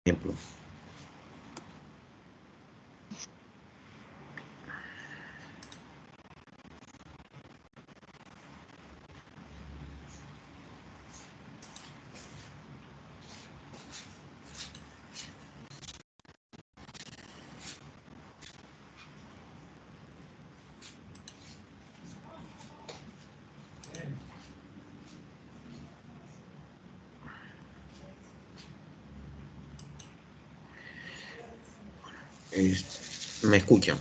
ejemplo. ¿Me escuchan?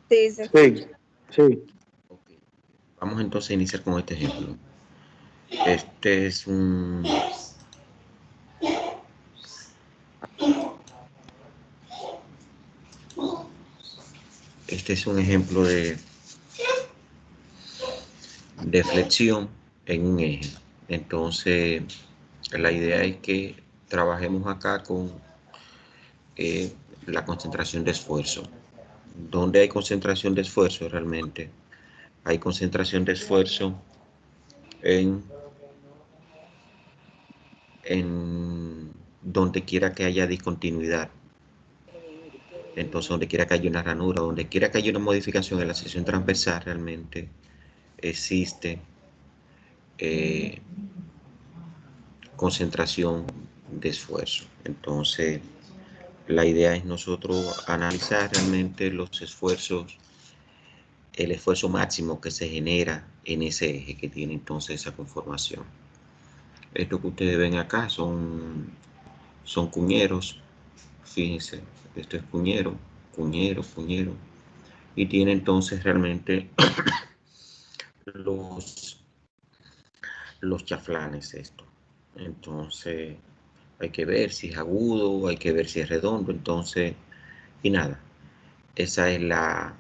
Sí, sí, sí. Okay. Vamos entonces a iniciar con este ejemplo. Este es un... Este es un ejemplo de flexión en un eje. Entonces, la idea es que trabajemos acá con la concentración de esfuerzo. ¿Dónde hay concentración de esfuerzo realmente? Hay concentración de esfuerzo en donde quiera que haya discontinuidad. Entonces, donde quiera que haya una ranura, donde quiera que haya una modificación en la sección transversal, realmente existe concentración de esfuerzo. Entonces, la idea es nosotros analizar realmente los esfuerzos, el esfuerzo máximo que se genera en ese eje que tiene entonces esa conformación. Esto que ustedes ven acá son cuñeros. Fíjense, esto es cuñero, cuñero, cuñero. Y tiene entonces realmente los chaflanes esto. Entonces hay que ver si es agudo, hay que ver si es redondo. Entonces, y nada, esa es la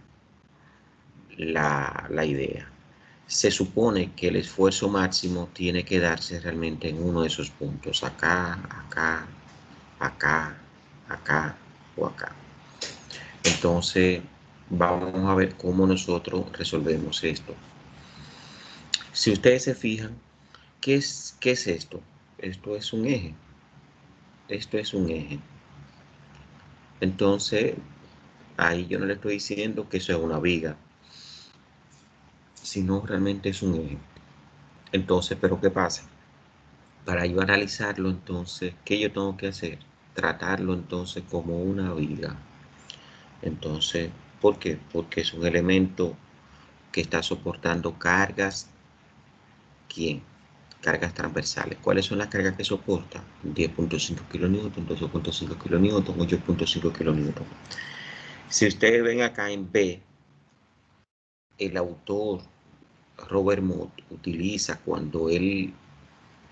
idea. Se supone que el esfuerzo máximo tiene que darse realmente en uno de esos puntos, acá, acá, acá, acá o acá. Entonces, vamos a ver cómo nosotros resolvemos esto. Si ustedes se fijan, ¿qué es esto? Esto es un eje. Esto es un eje. Entonces, ahí yo no le estoy diciendo que eso es una viga, sino realmente es un eje. Entonces, ¿pero qué pasa? Para yo analizarlo, entonces, ¿qué yo tengo que hacer? Tratarlo entonces como una viga. Entonces, ¿por qué? Porque es un elemento que está soportando cargas. ¿Quién? Cargas transversales. ¿Cuáles son las cargas que soporta? 10.5 kN, 12.5 kN, 8.5 kN. Si ustedes ven acá en B, el autor Robert Mott utiliza cuando él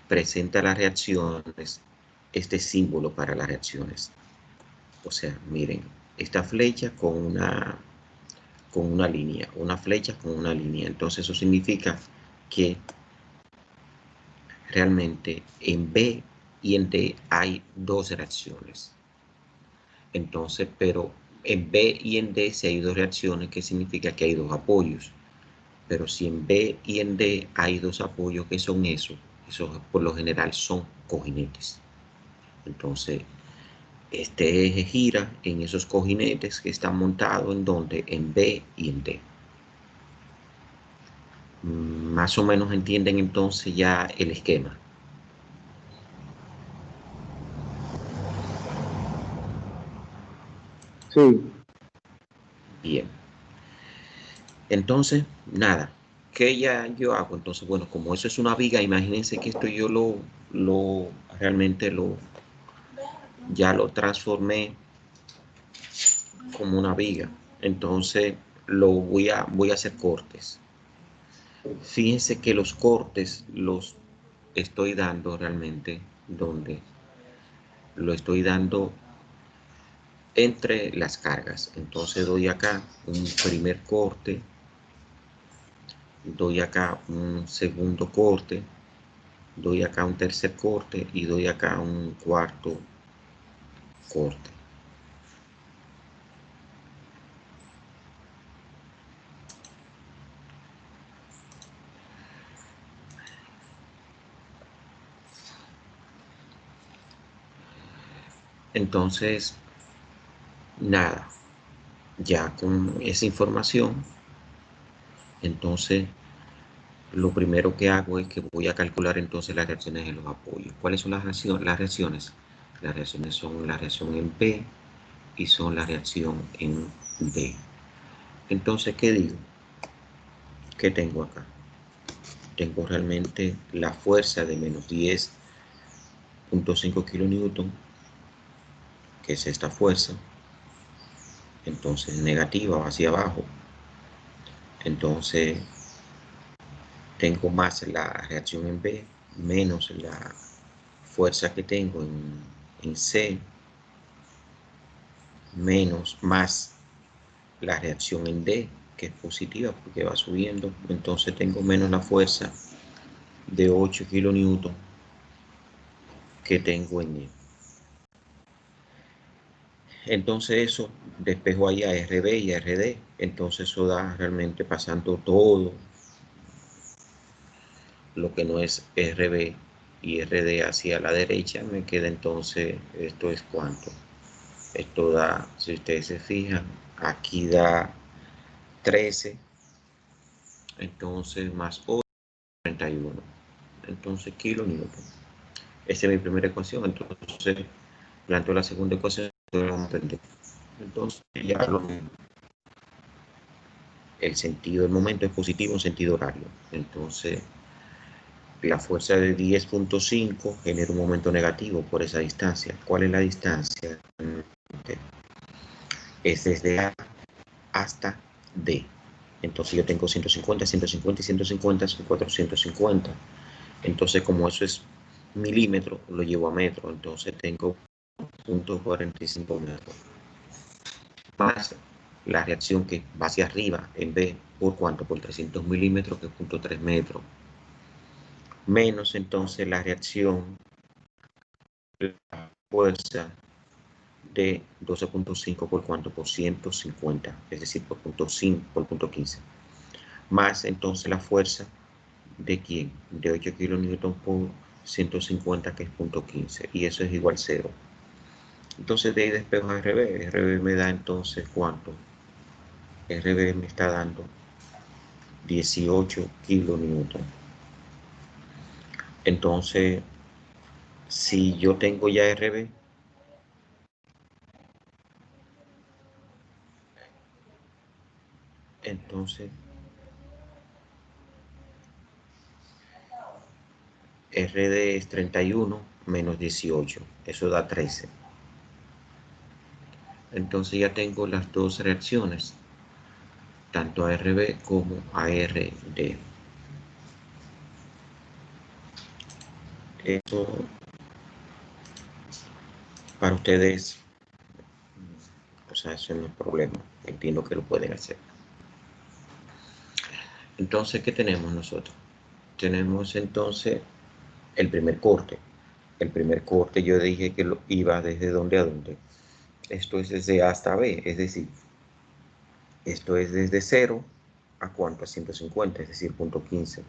presenta las reacciones este símbolo para las reacciones. O sea, miren, esta flecha con una línea, una flecha con una línea. Entonces eso significa que realmente en B y en D hay dos reacciones. Entonces, pero en B y en D si hay dos reacciones, ¿qué significa? Que hay dos apoyos. Pero si en B y en D hay dos apoyos, ¿qué son esos? Esos por lo general son cojinetes. Entonces, este eje gira en esos cojinetes que están montados en donde, en B y en D. Más o menos entienden entonces ya el esquema. Sí. Bien. Entonces, nada. ¿Qué ya yo hago? Entonces, bueno, como eso es una viga, imagínense que esto yo realmente ya lo transformé como una viga. Entonces, voy a hacer cortes. Fíjense que los cortes los estoy dando realmente donde lo estoy dando entre las cargas. Entonces doy acá un primer corte, doy acá un segundo corte, doy acá un tercer corte y doy acá un cuarto corte. Entonces, nada, ya con esa información, entonces lo primero que hago es que voy a calcular entonces las reacciones en los apoyos. ¿Cuáles son las reacciones? Las reacciones son la reacción en P y son la reacción en D. Entonces, ¿qué digo? ¿Qué tengo acá? Tengo realmente la fuerza de menos 10.5 kilonewton, que es esta fuerza. Entonces, negativa hacia abajo. Entonces, tengo más la reacción en B, menos la fuerza que tengo en C, menos más la reacción en D, que es positiva porque va subiendo. Entonces tengo menos la fuerza de 8 kilonewton que tengo en E. Entonces eso despejo ahí a RB y a RD. Entonces eso da realmente pasando todo lo que no es RB y RD hacia la derecha. Me queda entonces, esto es cuánto. Esto da, si ustedes se fijan, aquí da 13. Entonces más 8, 31. Entonces kilonewton. Esa es mi primera ecuación. Entonces planteo la segunda ecuación. Entonces ya lo mismo. El sentido del momento es positivo en sentido horario. Entonces, la fuerza de 10.5 genera un momento negativo por esa distancia. ¿Cuál es la distancia? Es desde A hasta D. Entonces yo tengo 150, 150 y 150 son 450. Entonces, como eso es milímetro, lo llevo a metro. Entonces tengo 0.45 metros. Más la reacción que va hacia arriba en B, ¿por cuánto? Por 300 milímetros, que es 0.3 metros. Menos entonces la reacción, la fuerza de 12.5 por cuánto, por 150, es decir, por 0.5, por 0.15. Más entonces la fuerza de quién, de 8 kilonewton por 150, que es 0.15, y eso es igual a 0. Entonces de ahí despejo a RB. RB me da entonces cuánto. RB me está dando 18 kilonewton. Entonces, si yo tengo ya RB, entonces RD es 31 menos 18, eso da 13. Entonces ya tengo las dos reacciones, tanto a RB como a RD. Esto para ustedes, o sea, eso no es problema, entiendo que lo pueden hacer. Entonces, ¿qué tenemos nosotros? Tenemos entonces el primer corte. El primer corte yo dije que lo iba desde dónde a dónde. Esto es desde A hasta B, es decir, esto es desde 0 a cuánto, a 150, es decir, 0.15.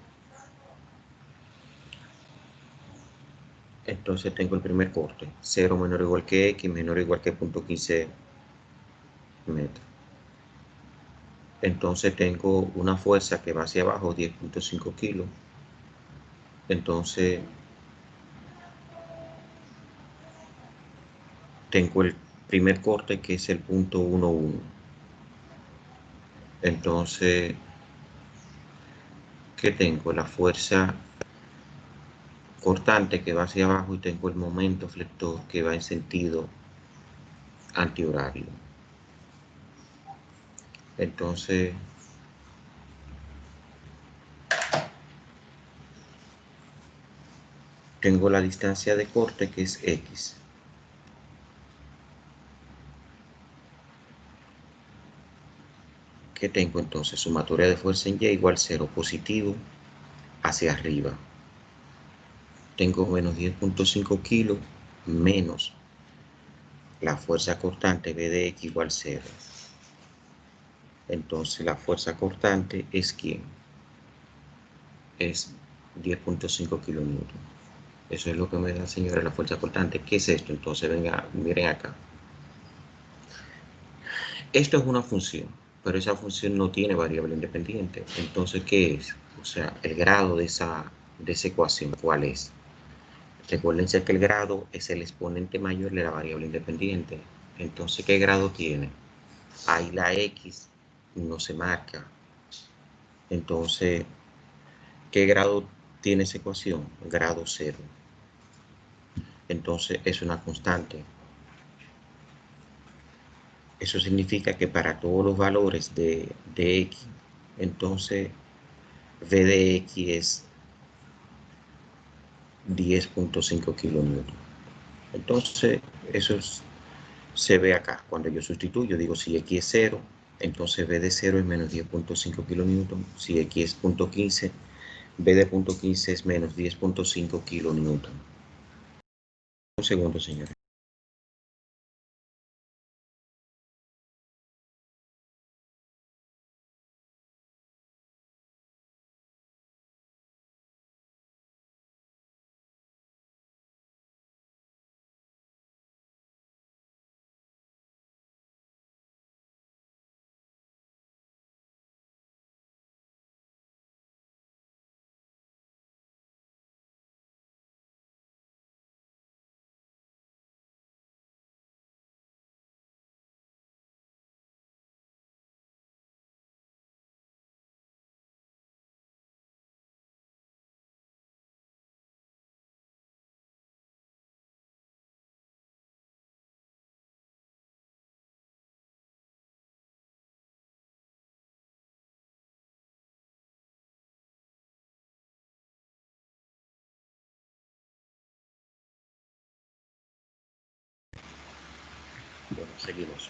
Entonces tengo el primer corte, 0 menor o igual que X menor o igual que 0.15 metros. Entonces tengo una fuerza que va hacia abajo, 10.5 kilos. Entonces tengo el primer corte, que es el punto 1,1. Entonces, ¿qué tengo? La fuerza cortante que va hacia abajo, y tengo el momento flector que va en sentido antihorario. Entonces, tengo la distancia de corte, que es X. ¿Qué tengo entonces? Sumatoria de fuerza en Y igual 0, positivo hacia arriba. Tengo menos 10.5 kilos menos la fuerza cortante B de X igual 0. Entonces la fuerza cortante es ¿quién? Es 10.5 kilonewton. Eso es lo que me da, señores, la fuerza cortante. ¿Qué es esto? Entonces, venga, miren acá. Esto es una función, pero esa función no tiene variable independiente. Entonces, ¿qué es? O sea, el grado de esa ecuación, ¿cuál es? Recuérdense que el grado es el exponente mayor de la variable independiente. Entonces, ¿qué grado tiene? Ahí la x no se marca. Entonces, ¿qué grado tiene esa ecuación? Grado 0. Entonces, es una constante. Eso significa que para todos los valores de x, entonces v de x es 10.5 kilonewton. Entonces, eso se ve acá. Cuando yo sustituyo, digo si x es 0, entonces v de 0 es menos 10.5 kilonewton. Si x es 0.15, v de 0.15 es menos 10.5 kilonewton. Un segundo, señores. Bueno, seguimos.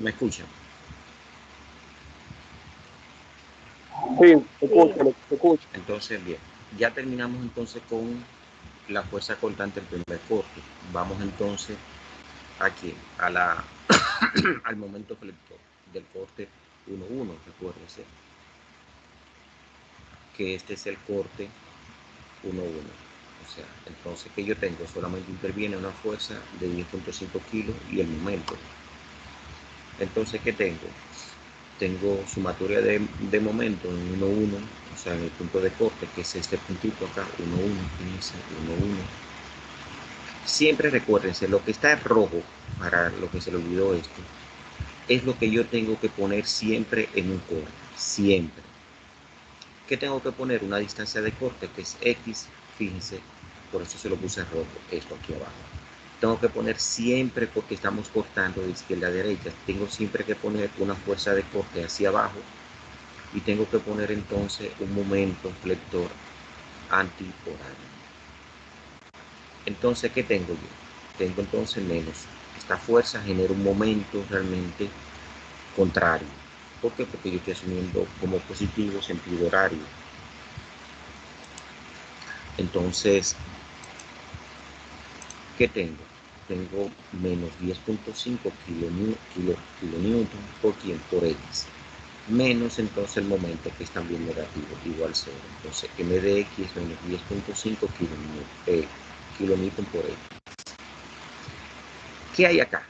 ¿Me escuchan? Sí, te escucho. Entonces, bien, ya terminamos entonces con la fuerza cortante del primer corte. Vamos entonces aquí al momento flector del corte 1-1. Recuérdense que este es el corte 1-1. O sea, entonces que yo tengo solamente interviene una fuerza de 10.5 kilos y el momento. Entonces, ¿qué tengo? Tengo sumatoria de momento en 1-1, o sea, en el punto de corte, que es este puntito acá, 1-1, 15, 1-1. Siempre recuérdense, lo que está en rojo, para lo que se le olvidó esto, es lo que yo tengo que poner siempre en un corte, siempre. ¿Qué tengo que poner? Una distancia de corte que es X, fíjense, por eso se lo puse en rojo, esto aquí abajo. Tengo que poner siempre, porque estamos cortando de izquierda a derecha, tengo siempre que poner una fuerza de corte hacia abajo y tengo que poner entonces un momento flector antihorario. Entonces, ¿qué tengo yo? Tengo entonces menos. Esta fuerza genera un momento realmente contrario. ¿Por qué? Porque yo estoy asumiendo como positivo sentido horario. Entonces, ¿qué tengo? Tengo menos 10.5 kilonewton por quién, por X. Menos entonces el momento, que es también negativo, igual 0. Entonces, m de x es menos 10.5 kilonewton por X. ¿Qué hay acá?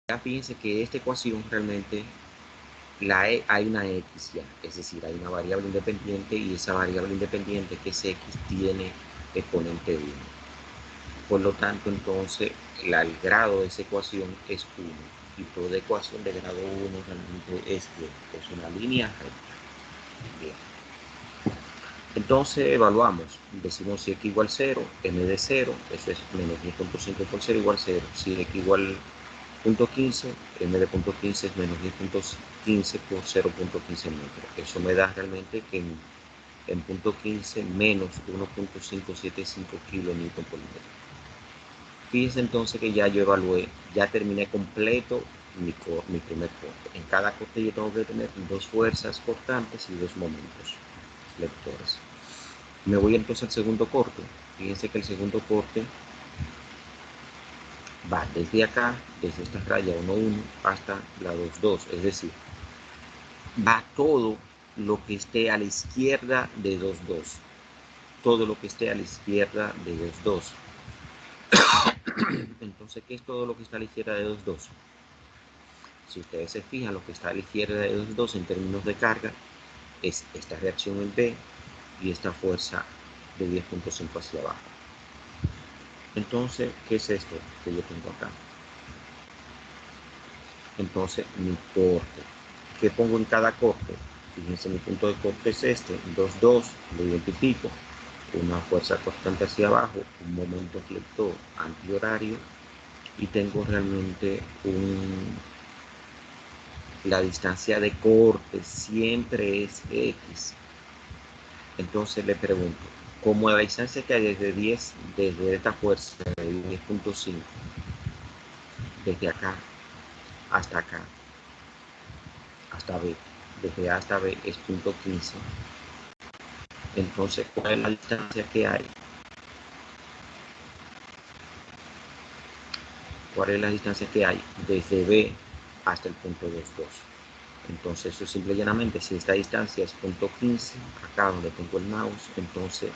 Ya fíjense que esta ecuación realmente hay una x ya, es decir, hay una variable independiente y esa variable independiente, que es x, tiene exponente 1. Por lo tanto, entonces, el grado de esa ecuación es 1 y toda ecuación de grado 1 realmente es una línea recta. Bien. Entonces evaluamos, decimos si x igual 0, m de 0, eso es menos 10.5 por 0 igual 0. Si x igual 0.15, m de 0.15 es menos 10.15 por 0.15 metros. Eso me da realmente que en 0.15 menos 1.575 kilonewton por metro. Fíjense entonces que ya yo evalué, ya terminé completo mi primer corte. En cada corte yo tengo que tener dos fuerzas cortantes y dos momentos flectores. Me voy entonces al segundo corte. Fíjense que el segundo corte va desde acá, desde esta raya 1-1 hasta la 2-2, es decir, va todo lo que esté a la izquierda de 2-2. todo lo que esté a la izquierda de 2,2. Entonces, ¿qué es todo lo que está a la izquierda de 2,2? Si ustedes se fijan, lo que está a la izquierda de 2,2 en términos de carga es esta reacción en B y esta fuerza de 10.5 hacia abajo. Entonces, ¿qué es esto que yo tengo acá? Entonces, mi corte. ¿Qué pongo en cada corte? Fíjense, mi punto de corte es este, 2,2, lo identifico. Una fuerza constante hacia abajo, un momento flector antihorario y tengo realmente la distancia de corte siempre es X. Entonces le pregunto, como la distancia que hay desde esta fuerza de 10.5, desde acá, hasta B, desde A hasta B es 0.15. Entonces, ¿cuál es la distancia que hay? ¿Cuál es la distancia que hay desde B hasta el punto 2,2? Entonces, eso simple y llanamente, si esta distancia es 0.15, acá donde tengo el mouse, entonces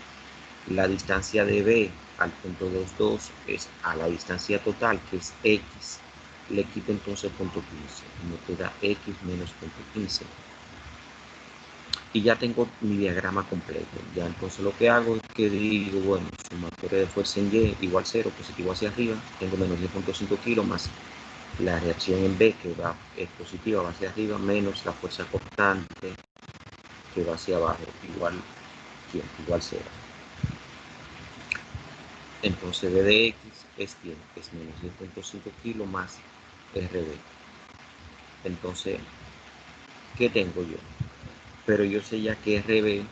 la distancia de B al punto 2,2 es a la distancia total, que es X. Le quito entonces 0.15 y me queda X menos 0.15. Y ya tengo mi diagrama completo. Ya entonces lo que hago es que digo, bueno, sumatoria de fuerza en Y igual 0, positivo hacia arriba, tengo menos 10.5 kilos más la reacción en B que es positiva, va hacia arriba, menos la fuerza constante que va hacia abajo, igual 0. Entonces B de X es menos 10.5 kilos más RB. Entonces, ¿qué tengo yo? Pero yo sé ya que RB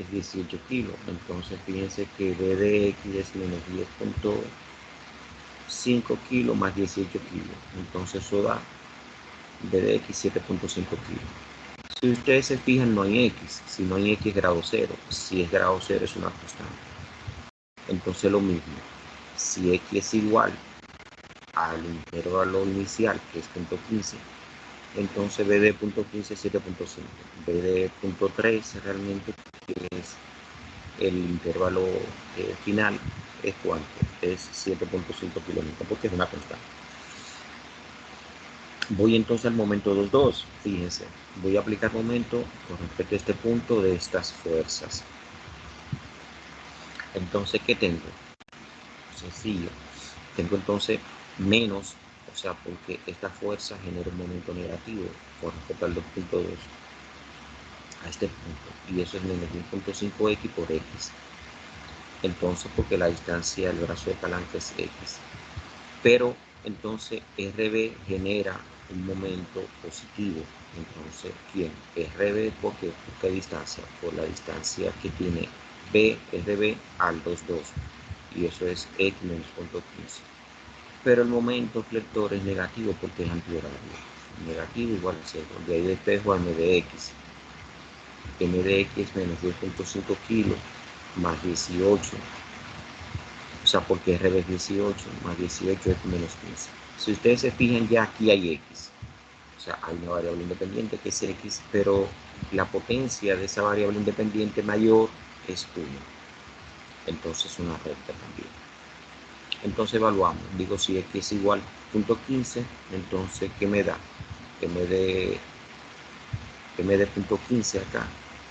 es 18 kilos. Entonces, fíjense que B de X es menos 10.5 kilos más 18 kilos. Entonces, eso da B de X 7.5 kilos. Si ustedes se fijan, no hay X. Si no hay X es grado 0. Si es grado 0 es una constante. Entonces, lo mismo. Si X es igual al intervalo inicial, que es 0.15, entonces B de 0.15 es 7.5. B de 0.3 realmente, que es el intervalo final, es cuánto? Es 7.5 kilómetros, porque es una constante. Voy entonces al momento 2,2. Fíjense, voy a aplicar momento con respecto a este punto de estas fuerzas. Entonces, ¿qué tengo? Sencillo. Tengo entonces menos, o sea, porque esta fuerza genera un momento negativo con respecto al 2.2 a este punto, y eso es menos 10.5x por x. Entonces, porque la distancia del brazo de palanca es x. Pero entonces RB genera un momento positivo. Entonces, ¿quién? RB, ¿por qué? ¿Por qué distancia? Por la distancia que tiene RB al 2,2. Y eso es x menos 0.15. Pero el momento flector es negativo porque es antihorario. Negativo igual a 0. De ahí despejo a m de x. M de x es menos 10.5 kilos más 18. O sea, porque RB es 18 más 18 es menos 15. Si ustedes se fijan, ya aquí hay x. O sea, hay una variable independiente que es x, pero la potencia de esa variable independiente mayor es 1. Entonces una recta también. Entonces evaluamos. Digo, si x es igual a 0.15, entonces, ¿qué me da? m de 0.15 acá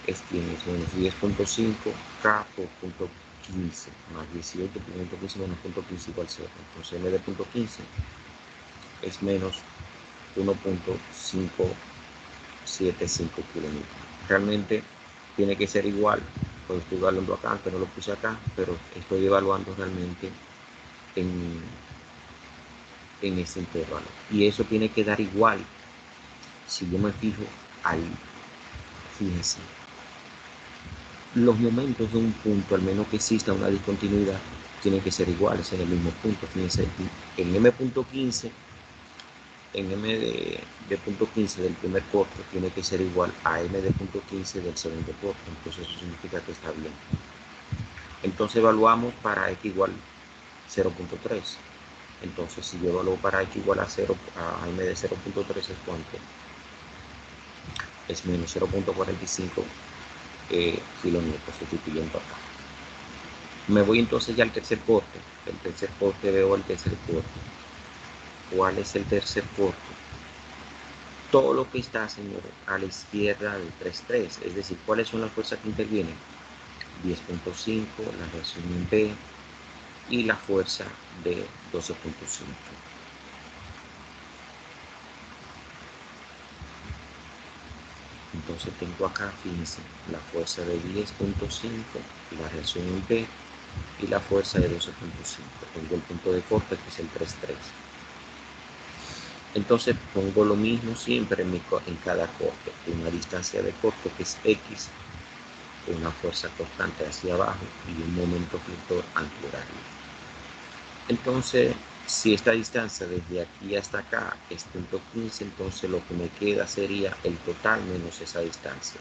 es menos 10.5 k por 0.15 más 18 por 0.15 menos 0.15 igual 0. Entonces m de 0.15 es menos 1.575 kilómetros. Realmente tiene que ser igual, pues estoy evaluando acá, aunque no lo puse acá, pero estoy evaluando realmente en ese intervalo. Y eso tiene que dar igual. Si yo me fijo ahí, fíjense, los momentos de un punto, al menos que exista una discontinuidad, tienen que ser iguales en el mismo punto. Fíjense, en m.15, en m de punto 15 del primer corte tiene que ser igual a m de punto 15 del segundo corte. Entonces eso significa que está bien. Entonces evaluamos para x igual 0.3. Entonces si yo evalúo para x igual a 0, a m de 0.3 es cuánto? Es menos 0.45 kilómetros, sustituyendo acá. Me voy entonces ya al tercer corte. El tercer corte, veo el tercer corte. ¿Cuál es el tercer corte? Todo lo que está, señores, a la izquierda del 3,3. Es decir, ¿cuáles son las fuerzas que intervienen? 10.5, la reacción en B y la fuerza de 12.5. Entonces tengo acá, fíjense, la fuerza de 10.5, la reacción en B y la fuerza de 12.5. Tengo el punto de corte que es el 3,3. Entonces pongo lo mismo siempre en cada corte. Una distancia de corte que es X, una fuerza constante hacia abajo y un momento flector antihorario. Entonces, si esta distancia desde aquí hasta acá es 0.15, entonces lo que me queda sería el total menos esa distancia.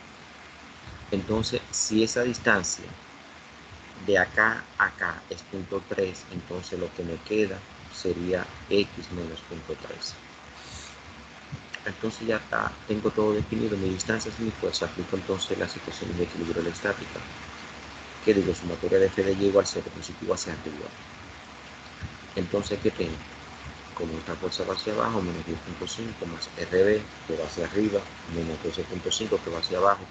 Entonces, si esa distancia de acá a acá es 0.3, entonces lo que me queda sería X menos 0.3. Entonces ya está, tengo todo definido, mi distancia y mi fuerza. Aplico entonces las ecuaciones de equilibrio electrostática, que digo, sumatoria de F de Y igual 0, positivo hacia arriba. Entonces, ¿qué tengo? Como esta fuerza va hacia abajo, menos 10.5 más RB, que va hacia arriba, menos 12.5 que va hacia abajo,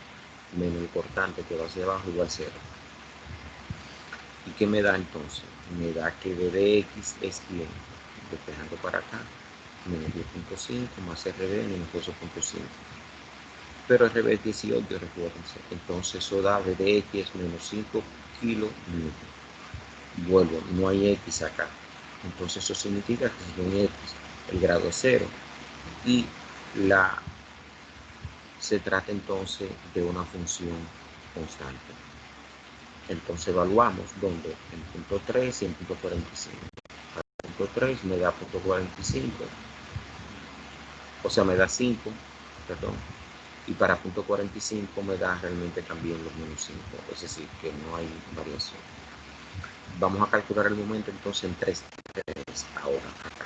menos el cortante que va hacia abajo, igual 0. ¿Y qué me da entonces? Me da que B de X es bien, despejando para acá, menos 10.5 más RB menos 12.5. Pero RB es 18, recuérdense. Entonces eso da B de X menos 5 kilonewton. Vuelvo, no hay X acá. Entonces eso significa que si no hay X, el grado es 0. Y se trata entonces de una función constante. Entonces evaluamos donde en punto 3 y en punto 45. En punto 3 me da punto 45, o sea, me da 5, perdón, y para punto 45 me da realmente también los menos 5, es decir, que no hay variación. Vamos a calcular el momento entonces en 3 ahora acá.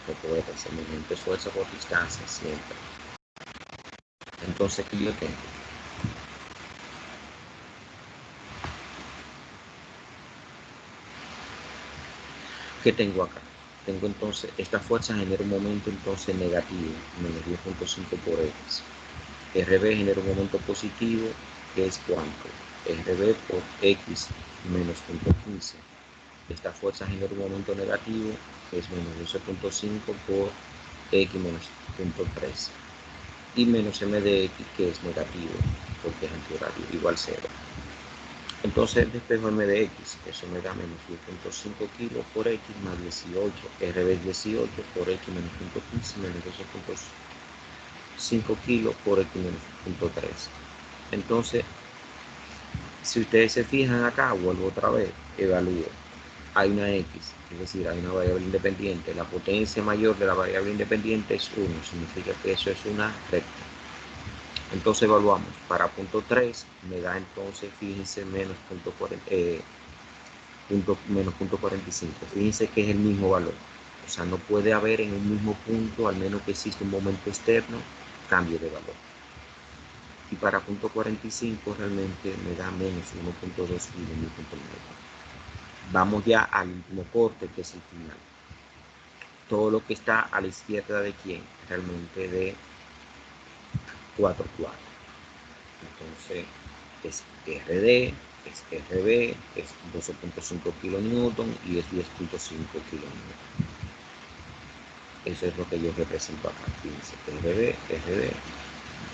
Recuerden, el momento es fuerza por distancia siempre. Entonces, ¿qué yo tengo? ¿Qué tengo acá? Tengo entonces, esta fuerza genera un momento entonces negativo, menos 10.5 por X. RB genera un momento positivo, que es ¿cuánto? RB por X menos 0.15. Esta fuerza genera un momento negativo, que es menos 12.5 por X menos 0.3. Y menos M de X, que es negativo, porque es antihorario, igual 0. Entonces despejo M de X, eso me da menos 10.5 kilos por X más 18, RB es 18 por X menos 0.15 menos 12.5 kilos por X menos 0.3. Entonces, si ustedes se fijan acá, vuelvo otra vez, evalúo. Hay una X, es decir, hay una variable independiente. La potencia mayor de la variable independiente es 1, significa que eso es una recta. Entonces evaluamos, para punto 3 me da entonces, fíjense, menos 0.45. Fíjense que es el mismo valor. O sea, no puede haber en un mismo punto, al menos que exista un momento externo, cambio de valor. Y para punto 45 realmente me da menos 1.2 kilonewton. Vamos ya al último corte, que es el final. Todo lo que está a la izquierda de quién, realmente de 4,4. Entonces es RD, es RB, es 12.5 kilonewton y es 10.5 kilonewton. Eso es lo que yo represento acá. Fíjense, RD,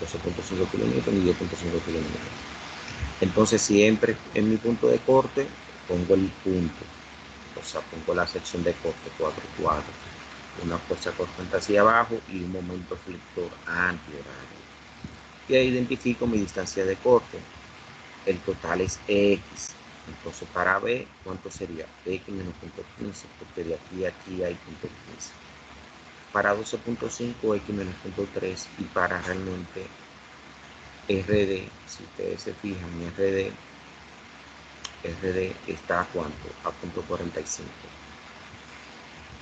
12.5 kilonewton y 10.5 kilonewton. Entonces siempre en mi punto de corte pongo el punto, o sea, pongo la sección de corte 4,4, una fuerza constante hacia abajo y un momento flector antihorario. Y ahí identifico mi distancia de corte. El total es X. Entonces para B, ¿cuánto sería? X menos 0.15, porque de aquí a aquí hay 0.15. Para 12.5, X menos 0.3, y para realmente RD, si ustedes se fijan, mi RD está a ¿cuánto? A 0.45.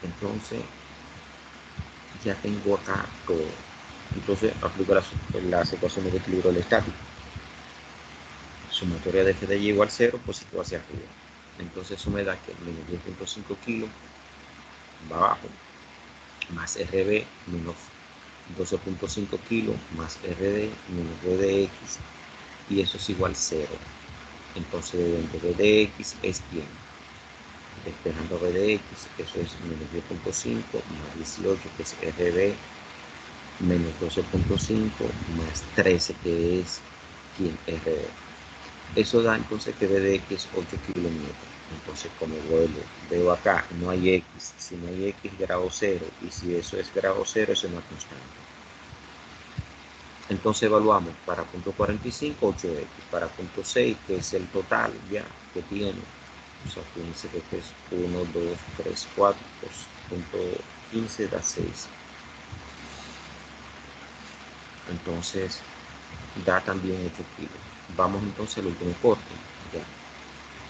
Entonces, ya tengo acá todo. Entonces, aplico las ecuaciones de equilibrio estático. sumatoria de f de y igual 0, positivo hacia arriba. Entonces eso me da que menos 10.5 kilos va abajo, más RB menos 12.5 kilos más RD menos V de X, y eso es igual 0. Entonces V de X es bien. Despejando V de X, eso es menos 10.5 más 18, que es RB, menos 12.5 más 13, que es quien RB. Eso da entonces que V de X es 8 kilómetros. Entonces, como veo acá, no hay X. Si no hay X, grado 0. Y si eso es grado 0, eso es una constante. Entonces evaluamos para punto 45, 8X. Para punto 6, que es el total ya que tiene. O sea, fíjense que es 1, 2, 3, 4. Pues punto 15 da 6. Entonces, da también 8 kilos. Vamos entonces al último corte. Ya.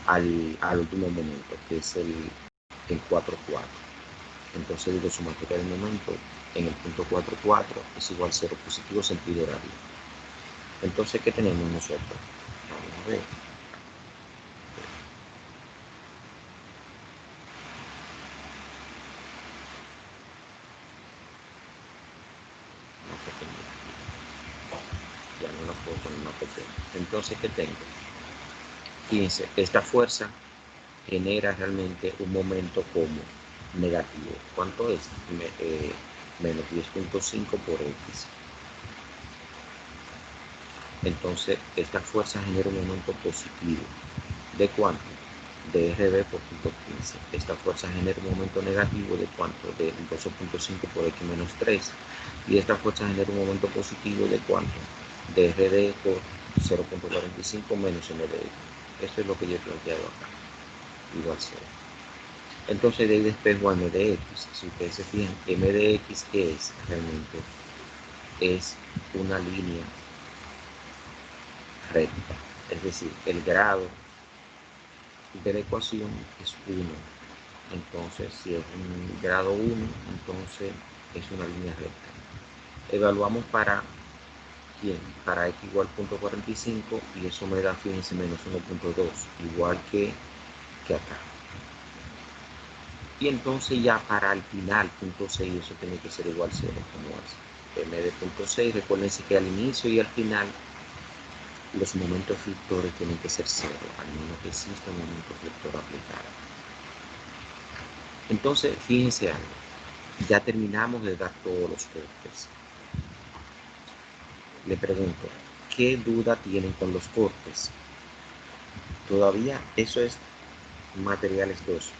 Al último momento, que es el 4,4. Entonces digo sumatoria del momento en el punto 4,4 es igual a 0 positivo sentido horario. Entonces, ¿qué tenemos nosotros? Vamos a ver. Ya no la puedo poner más pequeña. Entonces, ¿qué tengo? Fíjense, esta fuerza genera realmente un momento como negativo. ¿Cuánto es? Menos 10.5 por X. Entonces, esta fuerza genera un momento positivo. ¿De cuánto? De RB por punto 15. Esta fuerza genera un momento negativo de cuánto? De 12.5 por X menos 3. Y esta fuerza genera un momento positivo de cuánto? De RD por 0.45 menos M de X. Esto es lo que yo he planteado acá. Igual 0. Entonces de ahí despejo a M de X. Si ustedes se fijan, M de X, ¿qué es realmente? Es una línea recta. Es decir, el grado de la ecuación es 1. Entonces, si es un grado 1, entonces es una línea recta. Evaluamos para ¿quién? Para x igual 0.45 y eso me da, fíjense, menos 1.2, igual que acá. Y entonces ya para el final, punto 6, eso tiene que ser igual a 0, como es. M de punto 6, recuérdense que al inicio y al final los momentos flectores tienen que ser 0, al menos que exista un momento flector aplicado. Entonces, fíjense algo. Ya terminamos de dar todos los cortes. Le pregunto, ¿qué duda tienen con los cortes? Todavía eso es materiales 2.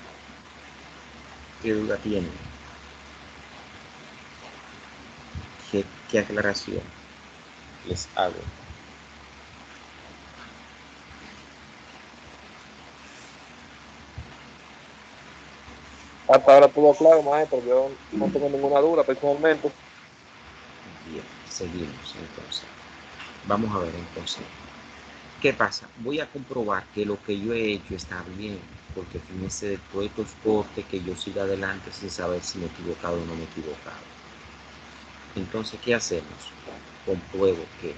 ¿Qué duda tienen? ¿Qué aclaración les hago? Hasta ahora todo claro, maestro. Yo no tengo ninguna duda personalmente. Bien, seguimos entonces. Vamos a ver entonces. ¿Qué pasa? Voy a comprobar que lo que yo he hecho está bien, porque fíjense de todos estos cortes que yo siga adelante sin saber si me he equivocado o no me he equivocado. Entonces, ¿qué hacemos? Compruebo que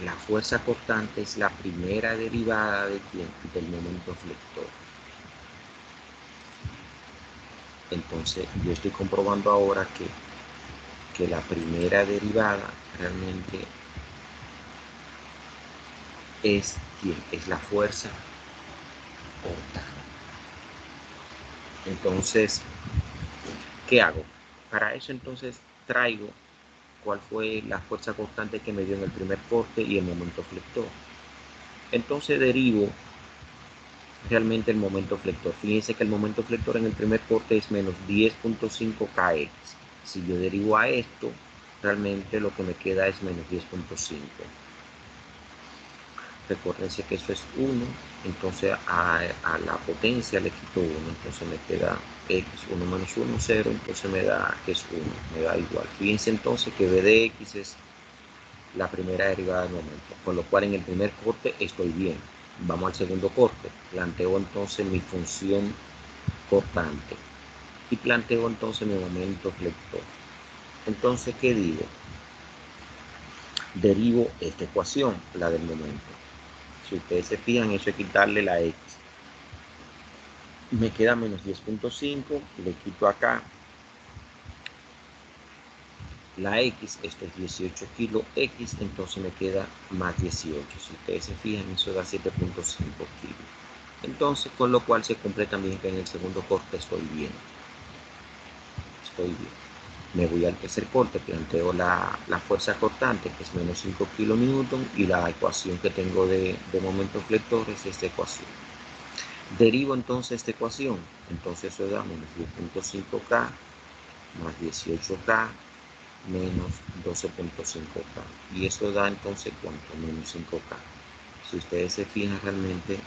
la fuerza cortante es la primera derivada del momento flector. Entonces, yo estoy comprobando ahora que la primera derivada realmente es la fuerza cortante. Entonces, ¿qué hago? Para eso entonces traigo cuál fue la fuerza constante que me dio en el primer corte y el momento flector. Entonces derivo realmente el momento flector. Fíjense que el momento flector en el primer corte es menos 10.5 kx. Si yo derivo a esto, realmente lo que me queda es menos 10.5. Recuérdense que eso es 1, entonces a la potencia le quito 1, entonces me queda x, 1 menos 1, 0, entonces me da que es 1, me da igual. Fíjense entonces que v de x es la primera derivada del momento, con lo cual en el primer corte estoy bien. Vamos al segundo corte, planteo entonces mi función cortante y planteo entonces mi momento flector. Entonces, ¿qué digo? derivo esta ecuación, la del momento. Si ustedes se fijan, eso es quitarle la x. Me queda menos 10.5, le quito acá la x, esto es 18 kilo x, entonces me queda más 18. Si ustedes se fijan, eso da 7.5 kilos. Entonces, con lo cual se cumple también que en el segundo corte estoy bien. Me voy al tercer corte, planteo la fuerza cortante, que es menos 5 kilonewton, y la ecuación que tengo de momento flector es esta ecuación. Derivo entonces esta ecuación, entonces eso da menos 10.5K más 18K menos 12.5K. Y eso da entonces ¿cuánto? Menos 5K. Si ustedes se fijan realmente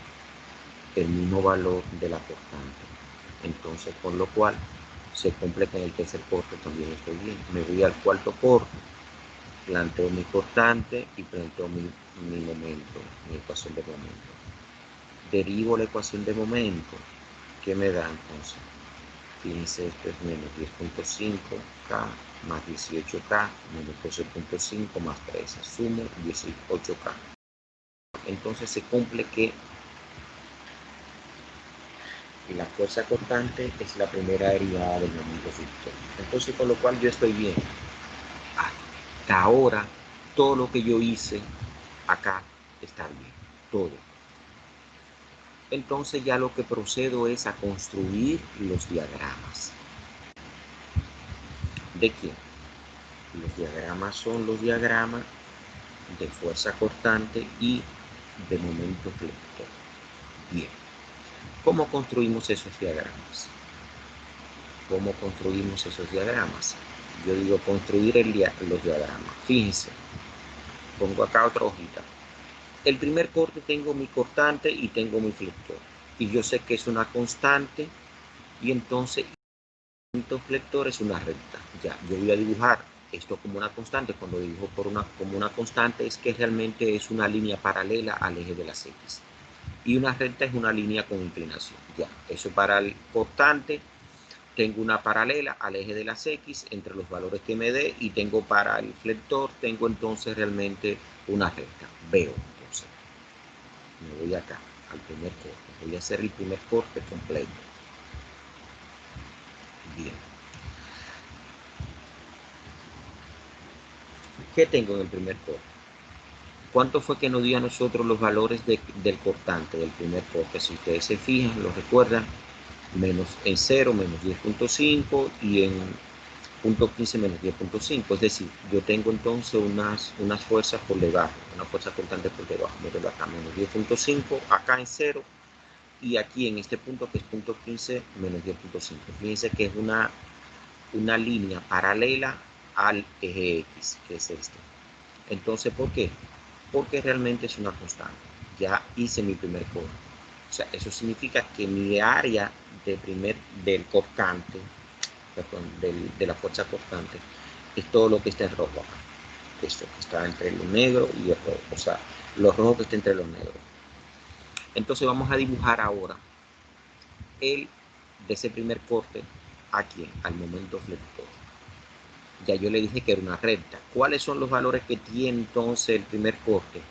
el mismo valor de la cortante. Entonces, con lo cual se cumple que en el tercer corte también estoy bien. Me voy al cuarto corte, planteo mi cortante y planteo mi momento, mi ecuación de momento. Derivo la ecuación de momento. ¿Qué me da entonces? Fíjense, esto es menos 10.5K más 18K menos 12.5 más 13. Sumo 18K. Entonces se cumple que la fuerza cortante es la primera derivada del momento flector. Entonces, con lo cual yo estoy bien. Hasta ahora, todo lo que yo hice acá está bien. Todo. Entonces ya lo que procedo es a construir los diagramas. ¿De quién? Los diagramas son los diagramas de fuerza cortante y de momento flector. Bien. ¿Cómo construimos esos diagramas? ¿Cómo construimos esos diagramas? Yo digo construir los diagramas. Fíjense, pongo acá otra hojita. El primer corte tengo mi cortante y tengo mi flector. Y yo sé que es una constante y entonces el flector es una recta. Ya, yo voy a dibujar esto como una constante. Cuando dibujo como una constante es que realmente es una línea paralela al eje de las X. Y una recta es una línea con inclinación. Ya, eso para el cortante. Tengo una paralela al eje de las X entre los valores que me dé y tengo para el flector, tengo entonces realmente una recta. Veo entonces. Me voy acá al primer corte. Voy a hacer el primer corte completo. Bien. ¿Qué tengo en el primer corte? ¿Cuánto fue que nos dio a nosotros los valores del cortante del primer corte? Si ustedes se fijan, lo recuerdan, menos en 0, menos 10.5 y en punto 15 menos 10.5, es decir, yo tengo entonces unas fuerzas por debajo, una fuerza cortante por debajo, miren acá, menos 10.5, acá en 0, y aquí en este punto que es punto 15 menos 10.5. Fíjense que es una línea paralela al eje X, que es este. Entonces, ¿por qué? Porque realmente es una constante. Ya hice mi primer corte. O sea, eso significa que mi área del cortante, perdón, de la fuerza cortante, es todo lo que está en rojo acá. Esto que está entre lo negro y el rojo. O sea, lo rojo que está entre los negros. Entonces vamos a dibujar ahora de ese primer corte a quién, al momento flector. Ya yo le dije que era una recta. ¿Cuáles son los valores que tiene entonces el primer corte?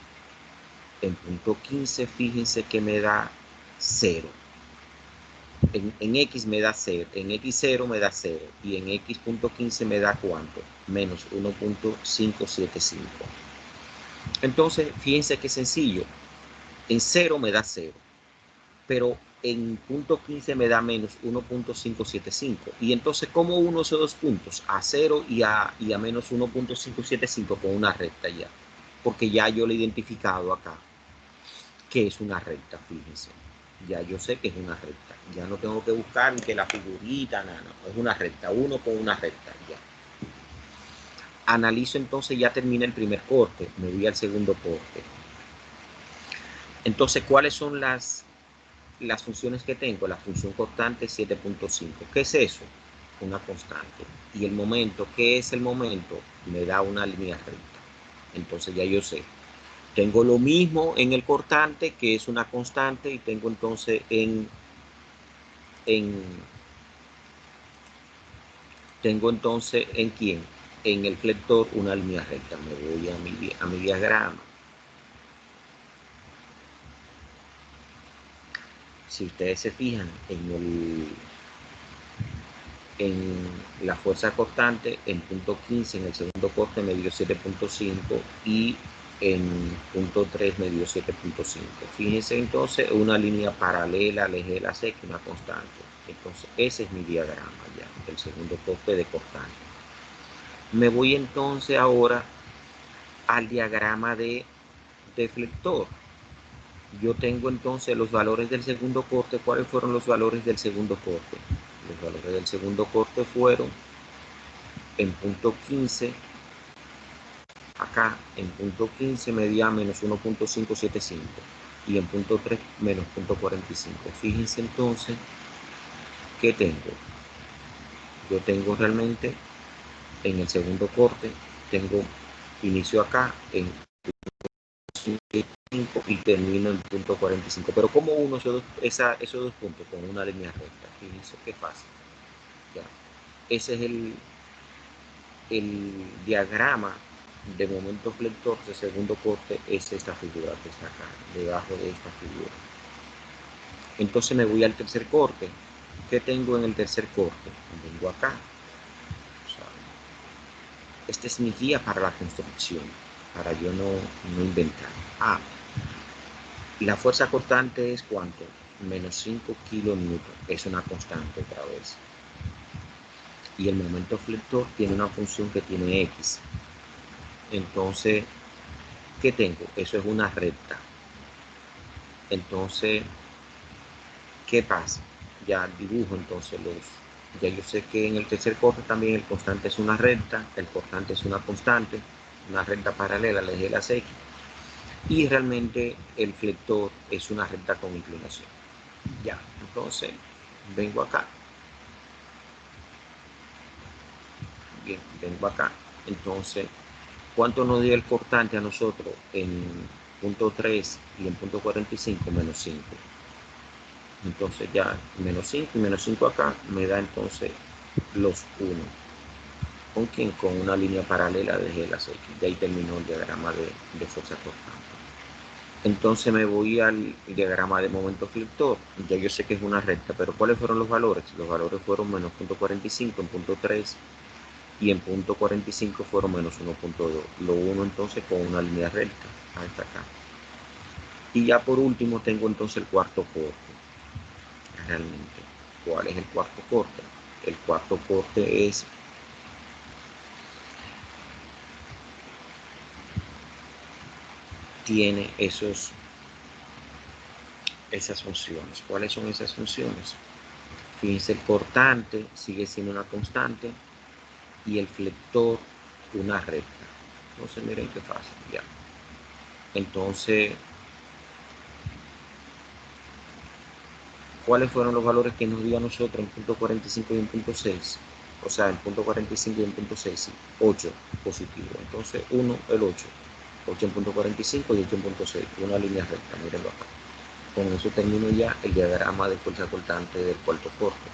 En punto 15, fíjense que me da 0. En X me da 0, en X0 me da 0 y en X.15 me da ¿cuánto? Menos 1.575. Entonces, fíjense que sencillo. En 0 me da 0, pero en punto 15 me da menos 1.575. Y entonces, ¿cómo uno esos dos puntos? A 0 y a menos 1.575 con una recta ya. Porque ya yo lo he identificado acá, que es una recta, fíjense. Ya yo sé que es una recta. Ya no tengo que buscar que la figurita, nada, no. Es una recta, uno con una recta, ya. Analizo entonces, ya termina el primer corte, me voy al segundo corte. Entonces, ¿cuáles son las funciones que tengo? La función cortante 7.5. ¿Qué es eso? Una constante. Y el momento, ¿qué es el momento? Me da una línea recta. Entonces ya yo sé. Tengo lo mismo en el cortante, que es una constante, y tengo entonces tengo entonces en quién, en el flector una línea recta. Me voy a mi diagrama. Si ustedes se fijan en la fuerza constante, en punto 15, en el segundo corte me dio 7.5 y en punto 3 me dio 7.5. Fíjense entonces, una línea paralela al eje de la seca, una constante. Entonces, ese es mi diagrama ya, del segundo corte de constante. Me voy entonces ahora al diagrama de deflector. Yo tengo entonces los valores del segundo corte. ¿Cuáles fueron los valores del segundo corte? Los valores del segundo corte fueron en punto 15, acá en punto 15 medía menos 1.575 y en punto 3 menos 0.45. Fíjense entonces ¿qué tengo? Yo tengo realmente en el segundo corte, tengo inicio acá en 5 y termino en punto 45. Pero como uno esos dos puntos con una línea recta, fíjense qué fácil. Ya. Ese es el diagrama de momento flector de segundo corte, es esta figura que está acá, debajo de esta figura. Entonces me voy al tercer corte. ¿Qué tengo en el tercer corte? Vengo acá. O sea, esta es mi guía para la construcción, para yo no inventar. La fuerza constante es ¿cuánto? Menos 5 kilonewton. Es una constante otra vez. Y el momento flector tiene una función que tiene X. Entonces, ¿qué tengo? Eso es una recta. Entonces, ¿qué pasa? Ya dibujo entonces ya yo sé que en el tercer corte también el constante es una recta, el constante es una constante, una recta paralela al eje de la seca, y realmente el flector es una recta con inclinación. Ya, entonces vengo acá. Bien, vengo acá. Entonces, ¿cuánto nos dio el cortante a nosotros en punto 3 y en punto 45? Menos 5. Entonces ya menos 5 y menos 5 acá me da entonces los 1. ¿Con quién? Con una línea paralela desde la X. De ahí terminó el diagrama de fuerza cortante. Entonces me voy al diagrama de momento flector. Ya yo sé que es una recta, pero ¿cuáles fueron los valores? Los valores fueron menos 0.45 en punto 3 y en punto 45 fueron menos 1.2. Lo uno entonces con una línea recta hasta acá. Y ya por último tengo entonces el cuarto corte. Realmente, ¿cuál es el cuarto corte? El cuarto corte tiene esas funciones. ¿Cuáles son esas funciones? Fíjense, el cortante sigue siendo una constante y el flector una recta. Entonces miren qué fácil ya. Entonces, ¿cuáles fueron los valores que nos dio a nosotros en punto 45 y en punto 6? O sea, en punto 45 y en punto 6, sí, 8 positivo. Entonces, 1, el 8. 8 en punto 45 y 8 en punto 6. Una línea recta, mírenlo acá. Con eso termino ya el diagrama de fuerza cortante del cuarto corte.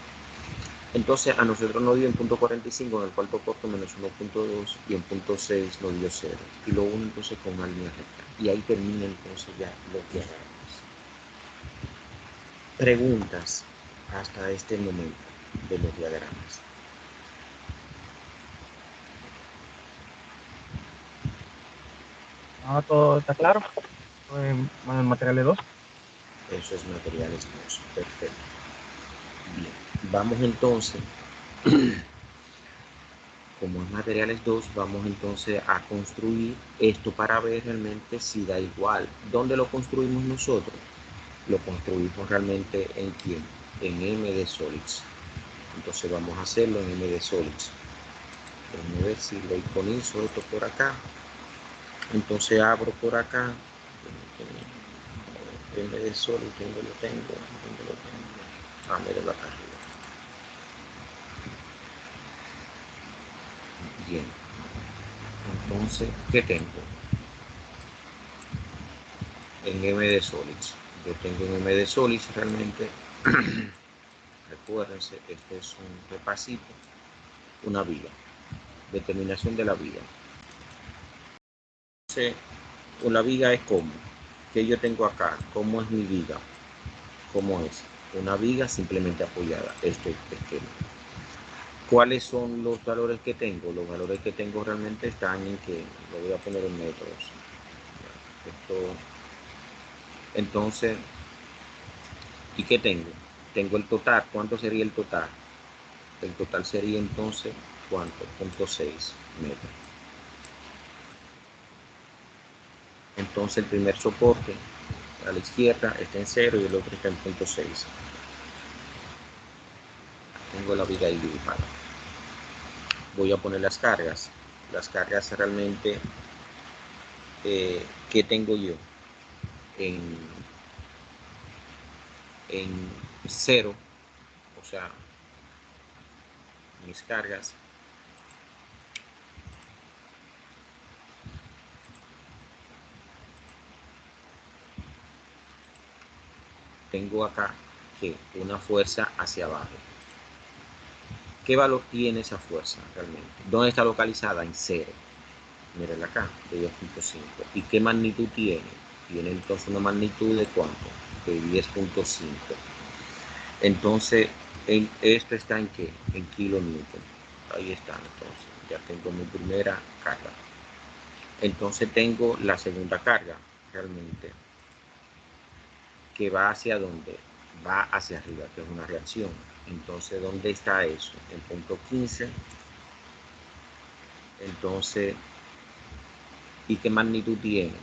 Entonces, a nosotros nos dio en punto 45 en el cuarto corte menos 1.2 y en punto 6 nos dio 0. Y lo uno entonces con una línea recta. Y ahí termina entonces ya los diagramas. Preguntas hasta este momento de los diagramas. Todo está claro. En el material de 2. Eso es materiales 2. Perfecto. Bien. Vamos entonces, como es materiales 2, vamos entonces a construir esto para ver realmente si da igual. ¿Dónde lo construimos nosotros? Lo construimos realmente en quién? En MD Solids. Entonces vamos a hacerlo en MD Solids. Vamos a ver si lo iconizo esto por acá. Entonces abro por acá. MD Solids, ¿dónde lo tengo? Mírenlo acá arriba. Bien. Entonces, ¿qué tengo? En MD Solids. Yo tengo en MD Solids realmente, recuérdense, esto es un repasito, una viga. determinación de la viga. Entonces, una viga es como, ¿qué yo tengo acá? ¿Cómo es mi viga? ¿Cómo es? Una viga simplemente apoyada. Esto es esquema. ¿Cuáles son los valores que tengo? Los valores que tengo realmente están en que, lo voy a poner en metros. Esto, entonces, ¿y qué tengo? Tengo el total. ¿Cuánto sería el total? El total sería entonces, ¿cuánto? 0.6 metros. Entonces el primer soporte a la izquierda está en 0 y el otro está en 0.6. Tengo la viga ahí dibujada. Voy a poner las cargas. Las cargas realmente, ¿qué tengo yo? En 0, o sea, mis cargas. Tengo acá que una fuerza hacia abajo. ¿Qué valor tiene esa fuerza realmente? ¿Dónde está localizada? En 0. Miren acá, de 2.5. ¿Y qué magnitud tiene? Tiene entonces una magnitud de ¿cuánto? De 10.5. Entonces, esto está en ¿qué? En kilonewton. Ahí está, entonces. Ya tengo mi primera carga. Entonces tengo la segunda carga, realmente, que va hacia dónde? Va hacia arriba, que es una reacción. Entonces, ¿dónde está eso? En punto 15. Entonces, ¿y qué magnitud tiene?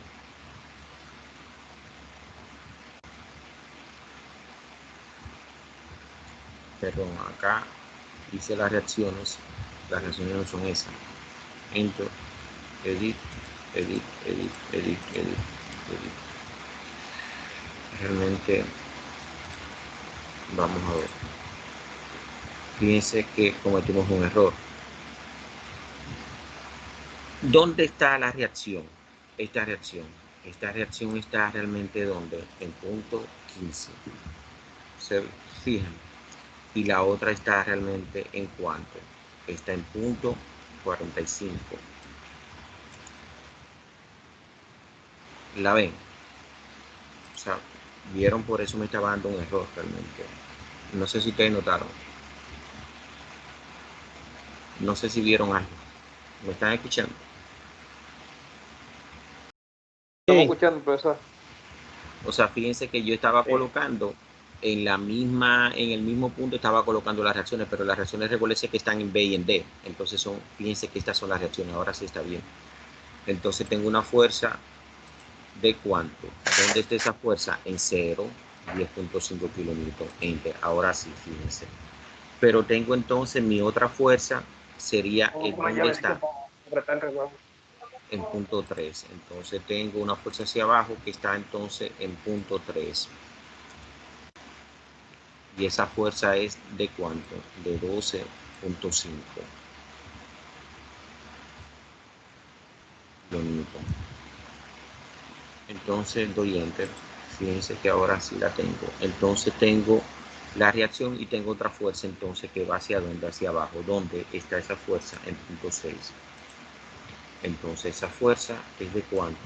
Perdón, acá hice las reacciones no son esas. Enter, edit, edit, edit, edit, edit, edit. Realmente, vamos a ver. Fíjense que cometimos un error. ¿Dónde está la reacción? Esta reacción está realmente ¿dónde? En punto 15. ¿Se fijan? Y la otra está realmente en cuánto? Está en punto 45. ¿La ven? O sea, vieron, por eso me estaba dando un error realmente. No sé si ustedes notaron. No sé si vieron algo. ¿Me están escuchando? Estamos escuchando, profesor. O sea, fíjense que yo estaba colocando en el mismo punto estaba colocando las reacciones, pero las reacciones recuérdense que están en B y en D. Entonces fíjense que estas son las reacciones. Ahora sí está bien. Entonces tengo una fuerza de ¿cuánto? ¿Dónde está esa fuerza? En 0, 10.5 kilonewton. Enter. Ahora sí, fíjense. Pero tengo entonces mi otra fuerza sería ¿dónde está? En punto 3. Entonces tengo una fuerza hacia abajo que está entonces en punto 3. Y esa fuerza es ¿de cuánto? De 12.5 kilonewton. Entonces doy enter. Fíjense que ahora sí la tengo. Entonces tengo la reacción y tengo otra fuerza entonces que va hacia dónde, hacia abajo. ¿Dónde está esa fuerza? En punto 6. Entonces esa fuerza es de ¿cuánto?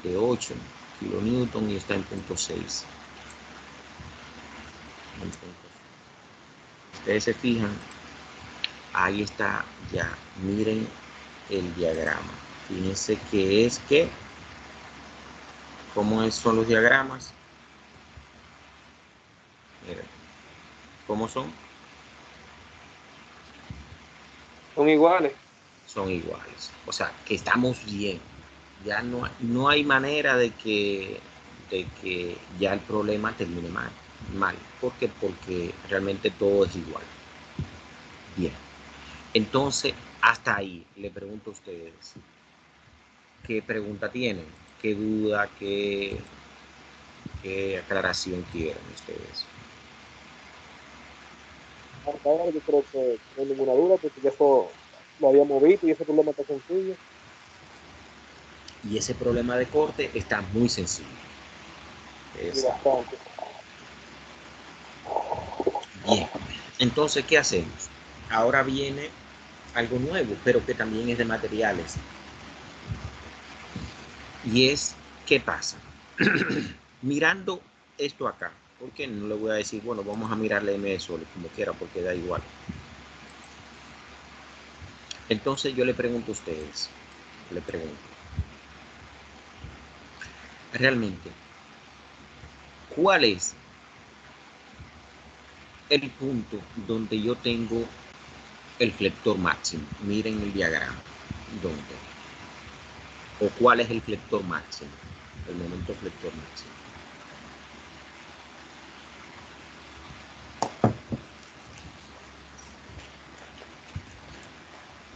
De 8 kilonewton y está en punto 6. Ustedes se fijan, ahí está ya. Miren el diagrama. Fíjense que es que, ¿cómo son los diagramas? Miren, ¿cómo son? Son iguales. Son iguales. O sea, que estamos bien. Ya no hay manera de que ya el problema termine mal. ¿Por qué? Porque realmente todo es igual. Bien. Entonces, hasta ahí le pregunto a ustedes, ¿qué pregunta tienen? ¿Qué duda? ¿Qué aclaración quieren ustedes? Ahora yo creo que no hay ninguna duda, porque ya eso lo habíamos visto y ese problema está sencillo. Y ese problema de corte está muy sencillo. Y bastante. Bien. Entonces, ¿qué hacemos? Ahora viene algo nuevo, pero que también es de materiales. Y es, ¿qué pasa? Mirando esto acá, porque no le voy a decir, bueno, vamos a mirarle M solo, como quiera, porque da igual. Entonces yo le pregunto a ustedes, le pregunto, realmente, ¿cuál es el punto donde yo tengo el flector máximo? Miren el diagrama, ¿dónde? ¿O cuál es el flector máximo? El momento flector máximo.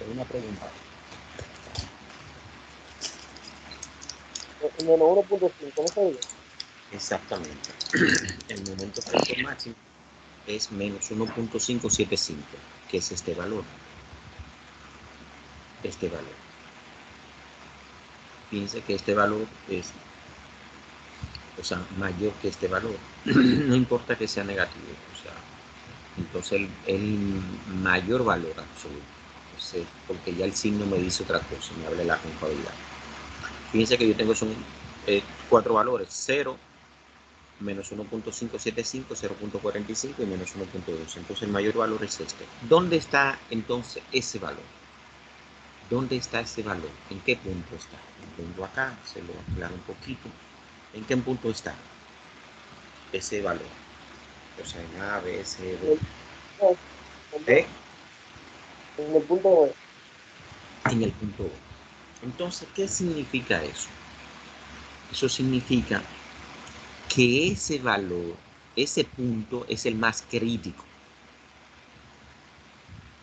Es una pregunta. En menos 1.5, ¿no sería? Exactamente. El momento flector máximo es menos 1.575, que es este valor. Este valor. Fíjense que este valor es, o sea, mayor que este valor. No importa que sea negativo, o sea, entonces el mayor valor absoluto. Entonces, porque ya el signo me dice otra cosa, me habla de la concavidad. Fíjense que yo tengo son 4 valores, 0, menos 1.575, 0.45 y menos 1.2. Entonces el mayor valor es este. ¿Dónde está entonces ese valor? ¿Dónde está ese valor? ¿En qué punto está? Vengo acá, se lo aclaro un poquito. ¿En qué punto está ese valor? O sea, en A, B, C, D. ¿Eh? En el punto B. En el punto B. Entonces, ¿qué significa eso? Eso significa que ese valor, ese punto es el más crítico.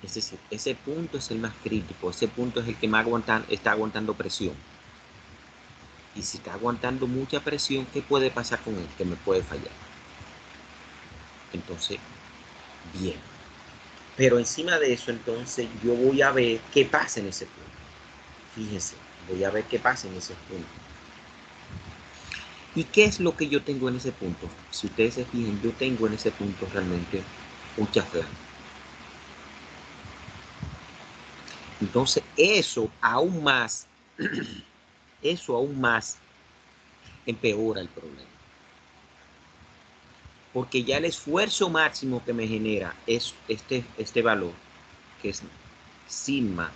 Es decir, ese punto es el más crítico, ese punto es el que más está aguantando presión. Y si está aguantando mucha presión, ¿qué puede pasar con él? Que me puede fallar. Entonces, bien. Pero encima de eso, entonces, yo voy a ver qué pasa en ese punto. Fíjense, voy a ver qué pasa en ese punto. ¿Y qué es lo que yo tengo en ese punto? Si ustedes se fijan, yo tengo en ese punto realmente un chaflán. Entonces, eso aún más empeora el problema. Porque ya el esfuerzo máximo que me genera es este valor, que es sigma,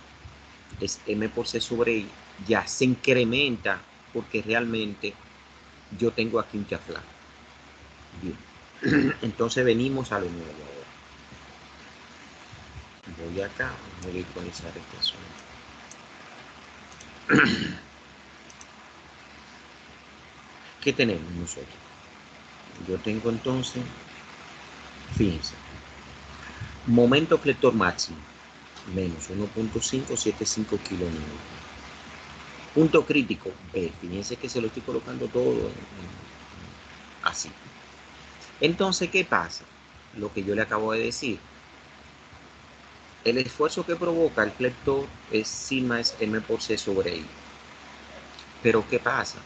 es m por c sobre i, ya se incrementa porque realmente yo tengo aquí un chaflán. Bien. Entonces venimos a lo nuevo ahora. Voy acá, voy a igualizar esta zona. ¿Qué tenemos nosotros? Yo tengo entonces, fíjense, momento flector máximo, menos 1.575 kilonewton. Punto crítico, B. Fíjense que se lo estoy colocando todo así. Entonces, ¿qué pasa? Lo que yo le acabo de decir. El esfuerzo que provoca el flector es sigma es m por c sobre i. Pero ¿qué pasa?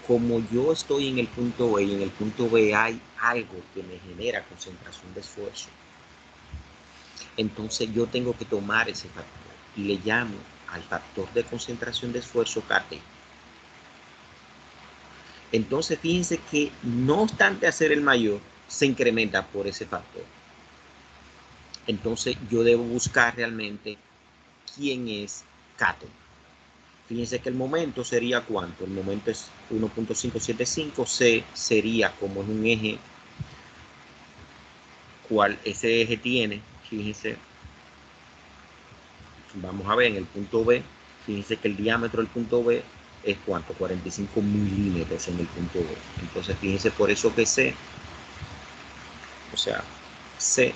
Como yo estoy en el punto B y en el punto B hay algo que me genera concentración de esfuerzo, entonces yo tengo que tomar ese factor y le llamo al factor de concentración de esfuerzo KT. Entonces fíjense que no obstante hacer el mayor, se incrementa por ese factor. Entonces yo debo buscar realmente quién es KT. Fíjense que el momento sería ¿cuánto? El momento es 1.575, C sería como es un eje, cual ese eje tiene, fíjense, vamos a ver en el punto B, fíjense que el diámetro del punto B es ¿cuánto? 45 milímetros en el punto B. Entonces fíjense por eso que C, o sea, C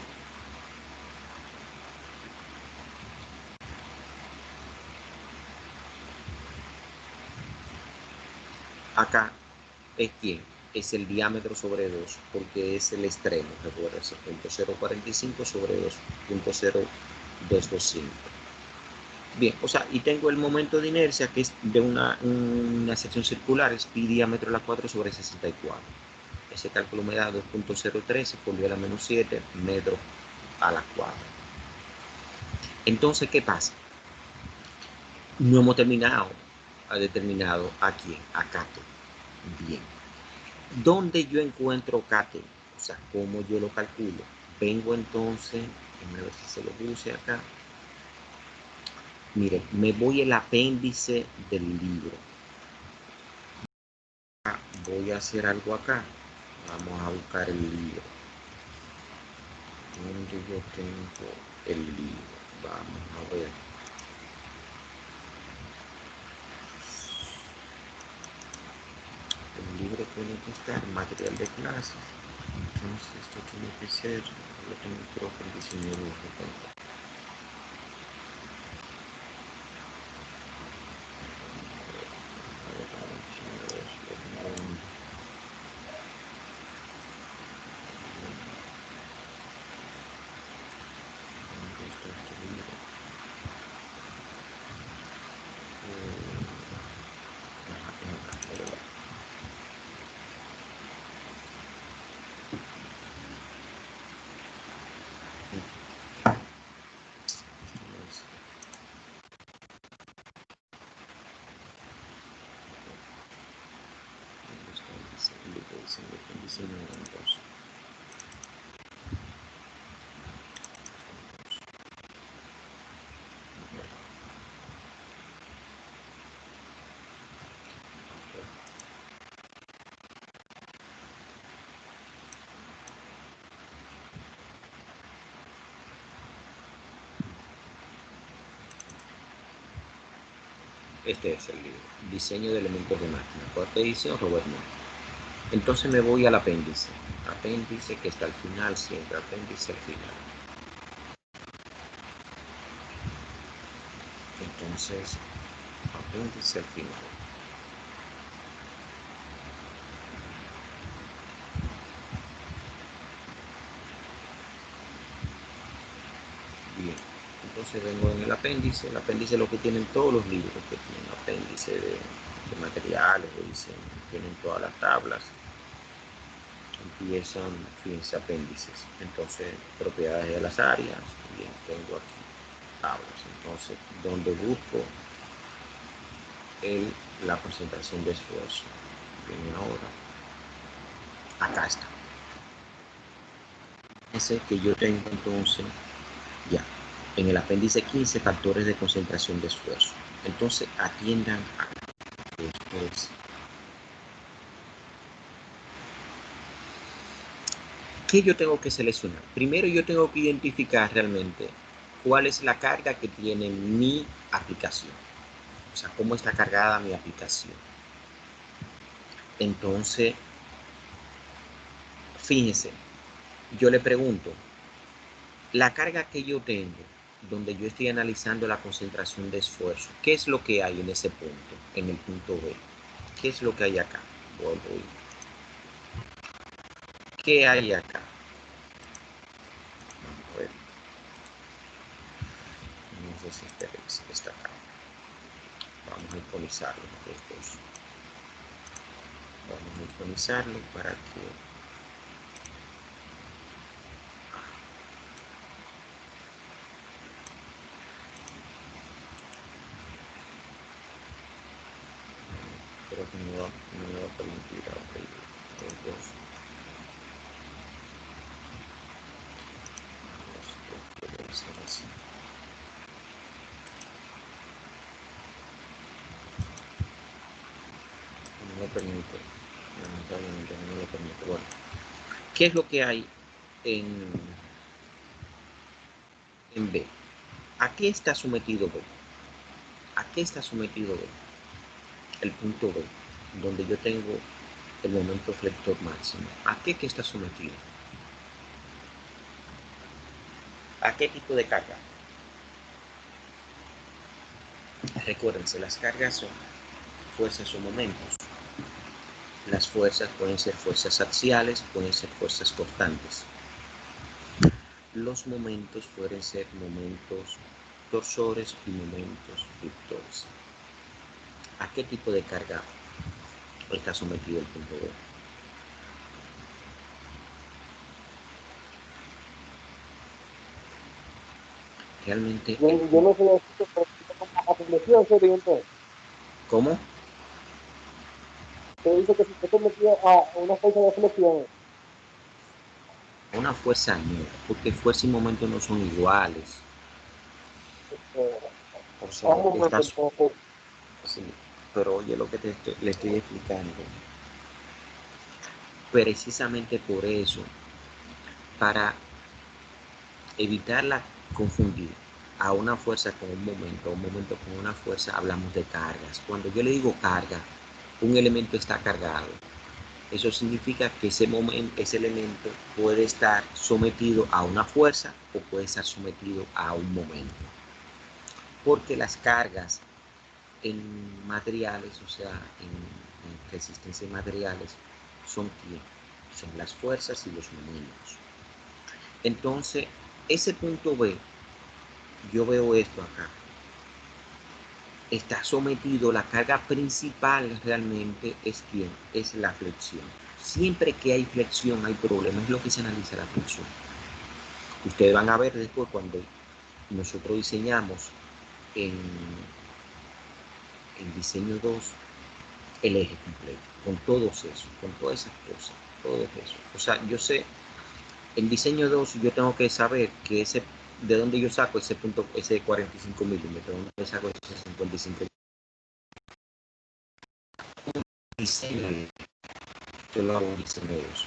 acá es quién, es el diámetro sobre 2, porque es el extremo, recuerda, 0.045 sobre 2.0225. Bien, o sea, y tengo el momento de inercia que es de una sección circular, es pi diámetro a la 4 sobre 64. Ese cálculo me da 2.013 por 10 a la menos 7 metros a la 4. Entonces, ¿qué pasa? No hemos terminado, ha determinado a quién, a Kate. Bien. ¿Dónde yo encuentro Kate? O sea, ¿cómo yo lo calculo? Vengo entonces, a ver si se lo puse acá. Miren, me voy al apéndice del libro. Voy a hacer algo acá. Vamos a buscar el libro. ¿Dónde yo tengo el libro? Vamos a ver. El libro tiene que estar material de clase. Entonces esto tiene que ser, lo tengo creo que el diseño de Este es el libro, Diseño de elementos de máquina, cuarta edición, Robert Moore. Entonces me voy al apéndice, apéndice que está al final, siempre apéndice al final. Entonces, apéndice al final. Bien, entonces vengo en el apéndice es lo que tienen todos los libros que tienen apéndice de materiales, de diseño, tienen todas las tablas, empiezan, fíjense, apéndices, entonces propiedades de las áreas, bien, tengo aquí tablas, entonces donde busco la concentración de esfuerzo, bien, ahora, acá está, ese que yo tengo entonces, ya, en el apéndice 15, factores de concentración de esfuerzo, entonces atiendan a esto. ¿Qué yo tengo que seleccionar? Primero yo tengo que identificar realmente cuál es la carga que tiene mi aplicación. O sea, cómo está cargada mi aplicación. Entonces, fíjense, yo le pregunto, la carga que yo tengo, donde yo estoy analizando la concentración de esfuerzo, ¿qué es lo que hay en ese punto, en el punto B? ¿Qué es lo que hay acá? Vuelvo a ir. ¿Qué hay acá? Vamos a ver. No sé si está acá. Vamos a iconizarlo. Vamos a iconizarlo para que creo que me va a permitir abrir los dos. Esto puede ser así. No me permite, lamentablemente no me lo permite. Bueno, ¿qué es lo que hay en B? ¿A qué está sometido B? ¿A qué está sometido B? El punto B, donde yo tengo el momento flector máximo. ¿A qué está sometido? ¿A qué tipo de carga? Recuérdense, las cargas son fuerzas o momentos. Las fuerzas pueden ser fuerzas axiales, pueden ser fuerzas constantes. Los momentos pueden ser momentos torsores y momentos flectores. ¿A qué tipo de carga está sometido el punto B? Realmente Yo no sé decir, pero a flexión, ¿sí? Entonces, ¿Cómo? se dice que si está sometido a una fuerza de flexión, Una fuerza no, porque fuerza y momento no son iguales. O a sea, un momento, estás, entonces, sí, pero oye lo que le estoy explicando. Precisamente por eso, para evitarla confundir a una fuerza con un momento con una fuerza, hablamos de cargas. Cuando yo le digo carga, un elemento está cargado. Eso significa que ese elemento puede estar sometido a una fuerza o puede estar sometido a un momento. Porque las cargas en materiales, o sea, en resistencia de materiales, son ¿quién? Son las fuerzas y los momentos. Entonces, ese punto B, yo veo esto acá, está sometido, la carga principal realmente es ¿quién? Es la flexión. Siempre que hay flexión hay problemas, es lo que se analiza la flexión. Ustedes van a ver después cuando nosotros diseñamos en, en diseño 2 el eje completo, con todos esos, con todas esas cosas, todo eso. O sea, yo sé, en diseño 2 yo tengo que saber que ese, de dónde yo saco ese punto, ese 45 milímetros, de dónde saco ese 55 diseño, yo lo hago en diseño 2.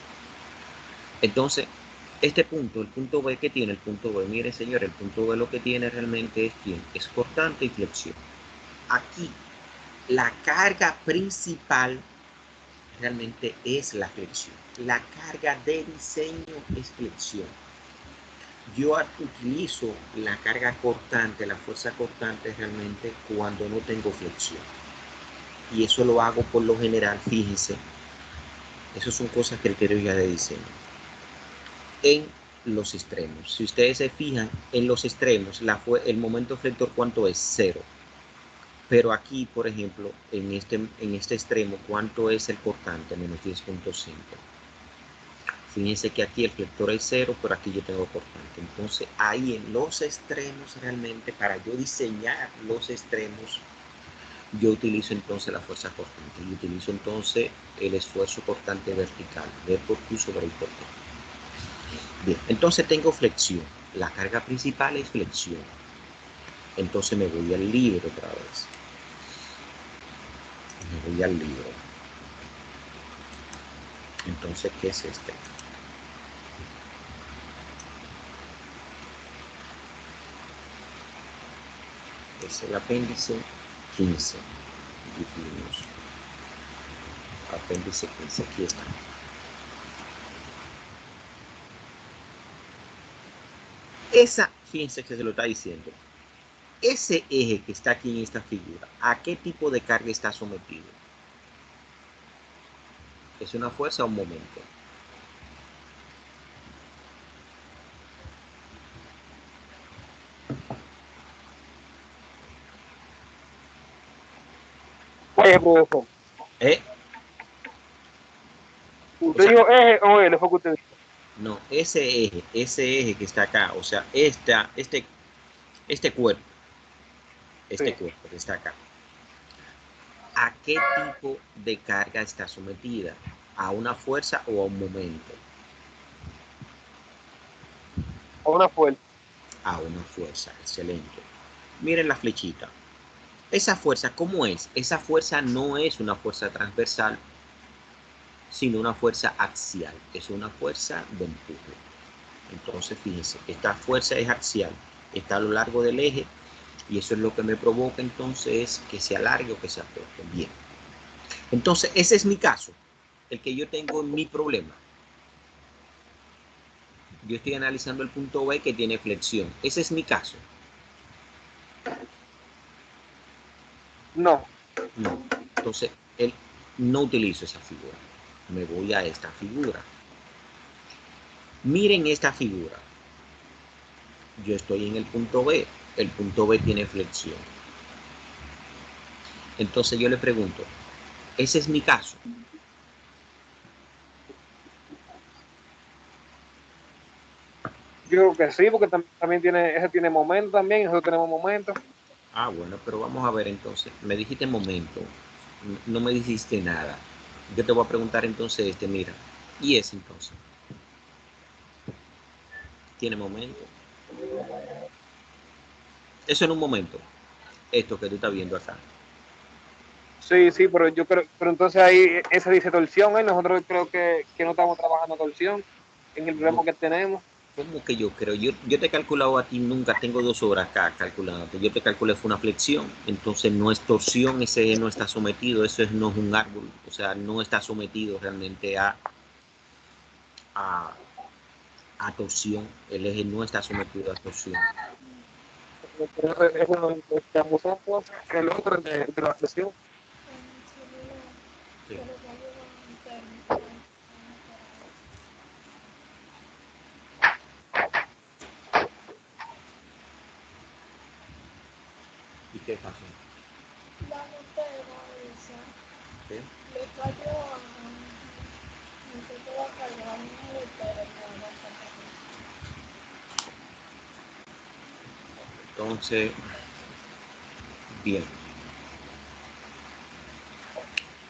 Entonces, este punto, el punto B que tiene, el punto B, mire señor, el punto B lo que tiene realmente es ¿quién? Es cortante y flexión. Aquí, la carga principal realmente es la flexión. La carga de diseño es flexión. Yo utilizo la carga cortante, la fuerza cortante realmente cuando no tengo flexión. Y eso lo hago por lo general, fíjense, eso son cosas criterios ya de diseño. En los extremos, si ustedes se fijan en los extremos, el momento flector, ¿cuánto es? 0. Pero aquí, por ejemplo, en este extremo, ¿cuánto es el cortante? Menos 10.5. Fíjense que aquí el flector es 0, pero aquí yo tengo cortante. Entonces, ahí en los extremos, realmente, para yo diseñar los extremos, yo utilizo entonces la fuerza cortante. Y utilizo entonces el esfuerzo cortante vertical, V por Q sobre I por T. Bien, entonces tengo flexión. La carga principal es flexión. Entonces me voy al libro otra vez. Me voy al libro. Entonces, ¿qué es este? Es el apéndice 15. Apéndice 15, aquí está. Fíjense que se lo está diciendo. Ese eje que está aquí en esta figura, ¿a qué tipo de carga está sometido? ¿Es una fuerza o un momento? profesor. ¿Eh? O ¿Usted sea, dijo eje o L? Fue que usted dijo. no, ese eje que está acá, o sea, este cuerpo, Sí, que está acá, ¿a qué tipo de carga está sometida? ¿A una fuerza o a un momento? a una fuerza. A una fuerza, excelente. Miren la flechita. Esa fuerza, ¿cómo es? Esa fuerza no es una fuerza transversal, sino una fuerza axial. Es una fuerza de empuje. Entonces, fíjense, esta fuerza es axial, está a lo largo del eje y eso es lo que me provoca entonces que se alargue o que se acorte. Bien. Entonces, ese es mi caso, el que yo tengo en mi problema. Yo estoy analizando el punto B que tiene flexión. Ese es mi caso. No. No. Entonces, no utilizo esa figura. Me voy a esta figura. Miren esta figura. Yo estoy en el punto B. El punto B tiene flexión. Entonces yo le pregunto, ese es mi caso. Yo creo que sí, porque también tiene, ese tiene momento también, nosotros tenemos momento. Ah, bueno, pero vamos a ver entonces. Me dijiste momento, no me dijiste nada. Yo te voy a preguntar entonces, mira, ¿y ese entonces? ¿Tiene momento? Eso en un momento, esto que tú estás viendo acá. Sí, sí, pero yo creo, pero entonces ahí esa dice torsión, ¿eh? Nosotros creo que no estamos trabajando torsión en el No, problema que tenemos. ¿cómo que yo creo? Yo te he calculado a ti, nunca tengo 2 horas acá calculándote. Yo te calculé fue una flexión, entonces no es torsión, ese no está sometido, eso no es un árbol, o sea, no está sometido realmente a, a torsión, el eje no está sometido a torsión. Es uno de los que abusamos, el otro de la presión. Sí. ¿Y qué pasó? La gotera esa. ¿Qué? Le cayó a no sé qué va a caer a una gotera y no va a caer. Entonces, bien,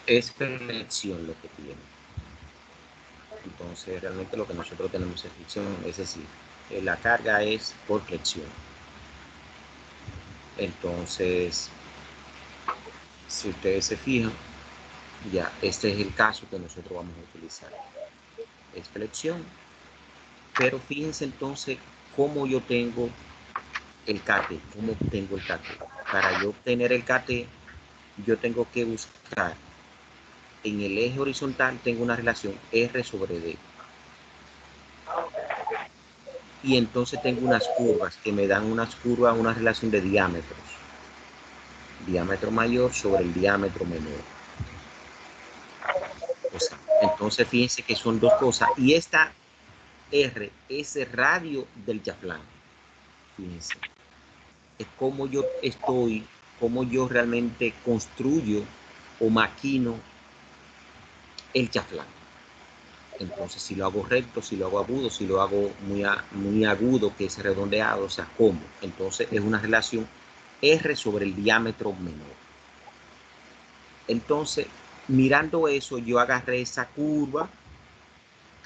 es flexión lo que tiene. Entonces, realmente lo que nosotros tenemos es fricción, es decir, la carga es por flexión. Entonces, si ustedes se fijan, ya, este es el caso que nosotros vamos a utilizar. Es flexión, pero fíjense entonces cómo yo tengo el CAT, cómo obtengo el CAT. Para yo obtener el CAT, yo tengo que buscar en el eje horizontal, tengo una relación R sobre D. Y entonces tengo unas curvas que me dan unas curvas, una relación de diámetros. Diámetro mayor sobre el diámetro menor. O sea, entonces fíjense que son dos cosas. Y esta R es el radio del chaflán. Fíjense. Es como yo estoy, como yo realmente construyo o maquino el chaflán. Entonces, si lo hago recto, si lo hago agudo, si lo hago muy agudo, que es redondeado, o sea, ¿cómo? Entonces, es una relación R sobre el diámetro menor. Entonces, mirando eso, yo agarré esa curva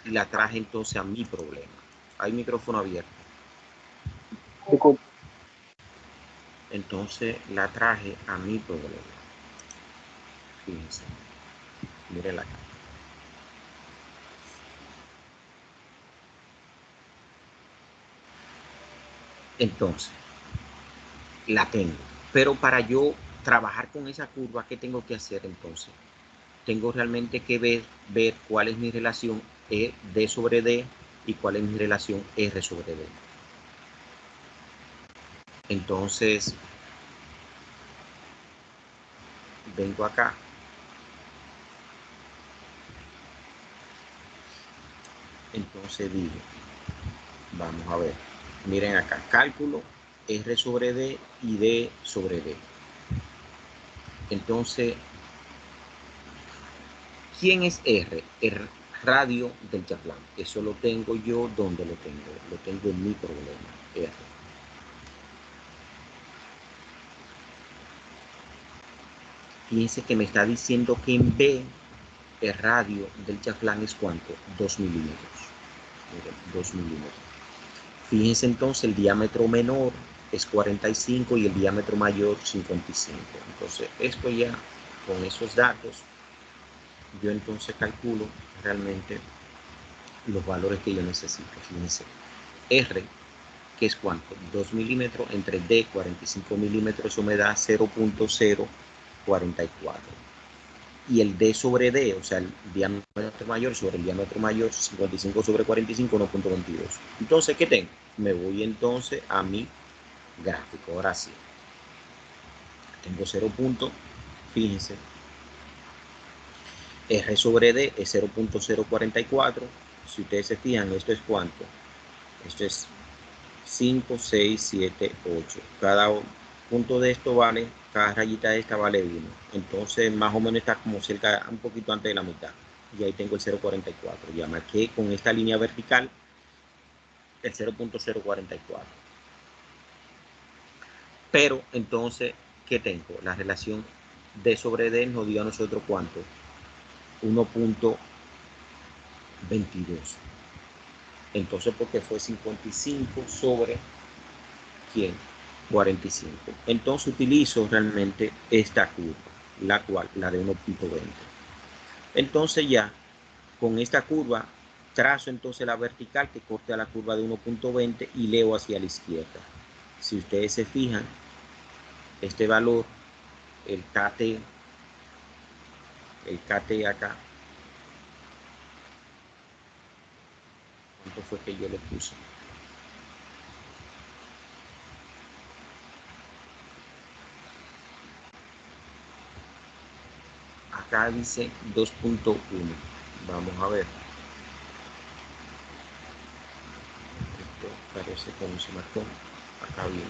y la traje entonces a mi problema. Hay micrófono abierto. Disculpe. Entonces, la traje a mi problema. Fíjense. Miren acá. Entonces, la tengo. Pero para yo trabajar con esa curva, ¿qué tengo que hacer entonces? Tengo realmente que ver cuál es mi relación D sobre D y cuál es mi relación R sobre D. Entonces, vengo acá. Entonces digo, vamos a ver, miren acá, cálculo R sobre D y D sobre D. Entonces, ¿quién es R? El radio del chaflán. Eso lo tengo yo, ¿dónde lo tengo? Lo tengo en mi problema, R. Fíjense que me está diciendo que en B el radio del chaflán es ¿cuánto? 2 milímetros. Miren, 2 milímetros. Fíjense entonces, el diámetro menor es 45 y el diámetro mayor 55. Entonces, esto ya, con esos datos, yo entonces calculo realmente los valores que yo necesito. Fíjense, R, que es cuánto, 2 milímetros, entre D, 45 milímetros, eso me da 0.044. Y el D sobre D, o sea, el diámetro mayor sobre el diámetro mayor, 55 sobre 45, 1.22. Entonces, ¿qué tengo? Me voy entonces a mi gráfico. Ahora sí. Tengo 0. Fíjense. R sobre D es 0.044. Si ustedes se fijan, esto es cuánto. Esto es 5, 6, 7, 8. Cada punto de esto vale, cada rayita de esta vale 1. Entonces, más o menos está como cerca, un poquito antes de la mitad. Y ahí tengo el 0.44. Ya marqué con esta línea vertical el 0.044. Pero entonces, ¿qué tengo? La relación D sobre D nos dio a nosotros ¿cuánto? 1.22. Entonces, porque fue 55 sobre ¿quién? 45. Entonces utilizo realmente esta curva, la cual, la de 1.20. Entonces ya, con esta curva, trazo entonces la vertical que corte a la curva de 1.20 y leo hacia la izquierda. Si ustedes se fijan, este valor, el KT acá, ¿cuánto fue que yo le puse? Acá dice 2.1. Vamos a ver. Esto parece que no se marcó. Acá viene.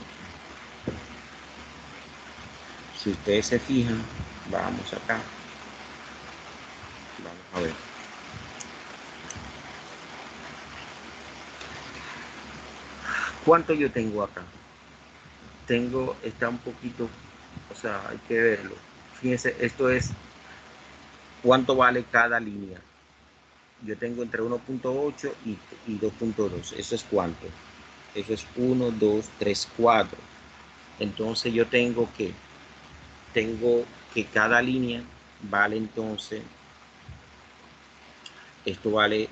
Si ustedes se fijan, vamos acá. Vamos a ver. ¿Cuánto yo tengo acá? Está un poquito, o sea, hay que verlo. Fíjense, esto es cuánto vale cada línea. Yo tengo entre 1.8 y 2.2. ¿Eso es cuánto? Eso es 1, 2, 3, 4. Entonces yo tengo que cada línea vale entonces, esto vale,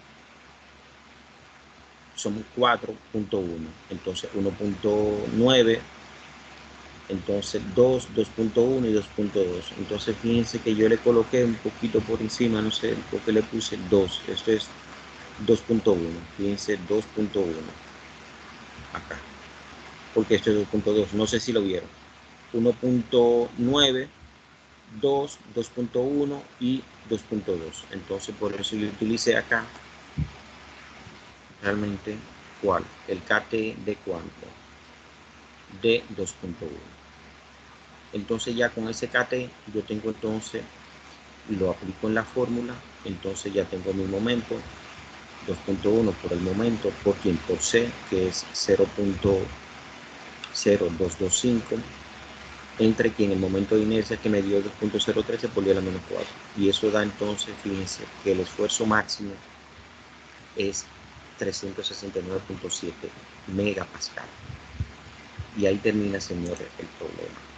son 4.1. Entonces 1.9. Entonces 2, 2.1 y 2.2. Entonces fíjense que yo le coloqué un poquito por encima, no sé por qué le puse 2. Esto es 2.1. Fíjense 2.1 acá. Porque esto es 2.2. No sé si lo vieron. 1.9, 2, 2.1 y 2.2. Entonces por eso yo utilicé acá realmente ¿cuál? El KT de cuánto? De 2.1. Entonces ya con ese KT yo tengo entonces, lo aplico en la fórmula, entonces ya tengo mi momento 2.1 por el momento, por quien por C, que es 0.0225, entre quien el momento de inercia que me dio 2.013 por 10 a la menos 4. Y eso da entonces, fíjense, que el esfuerzo máximo es 369.7 megapascal. Y ahí termina, señores, el problema.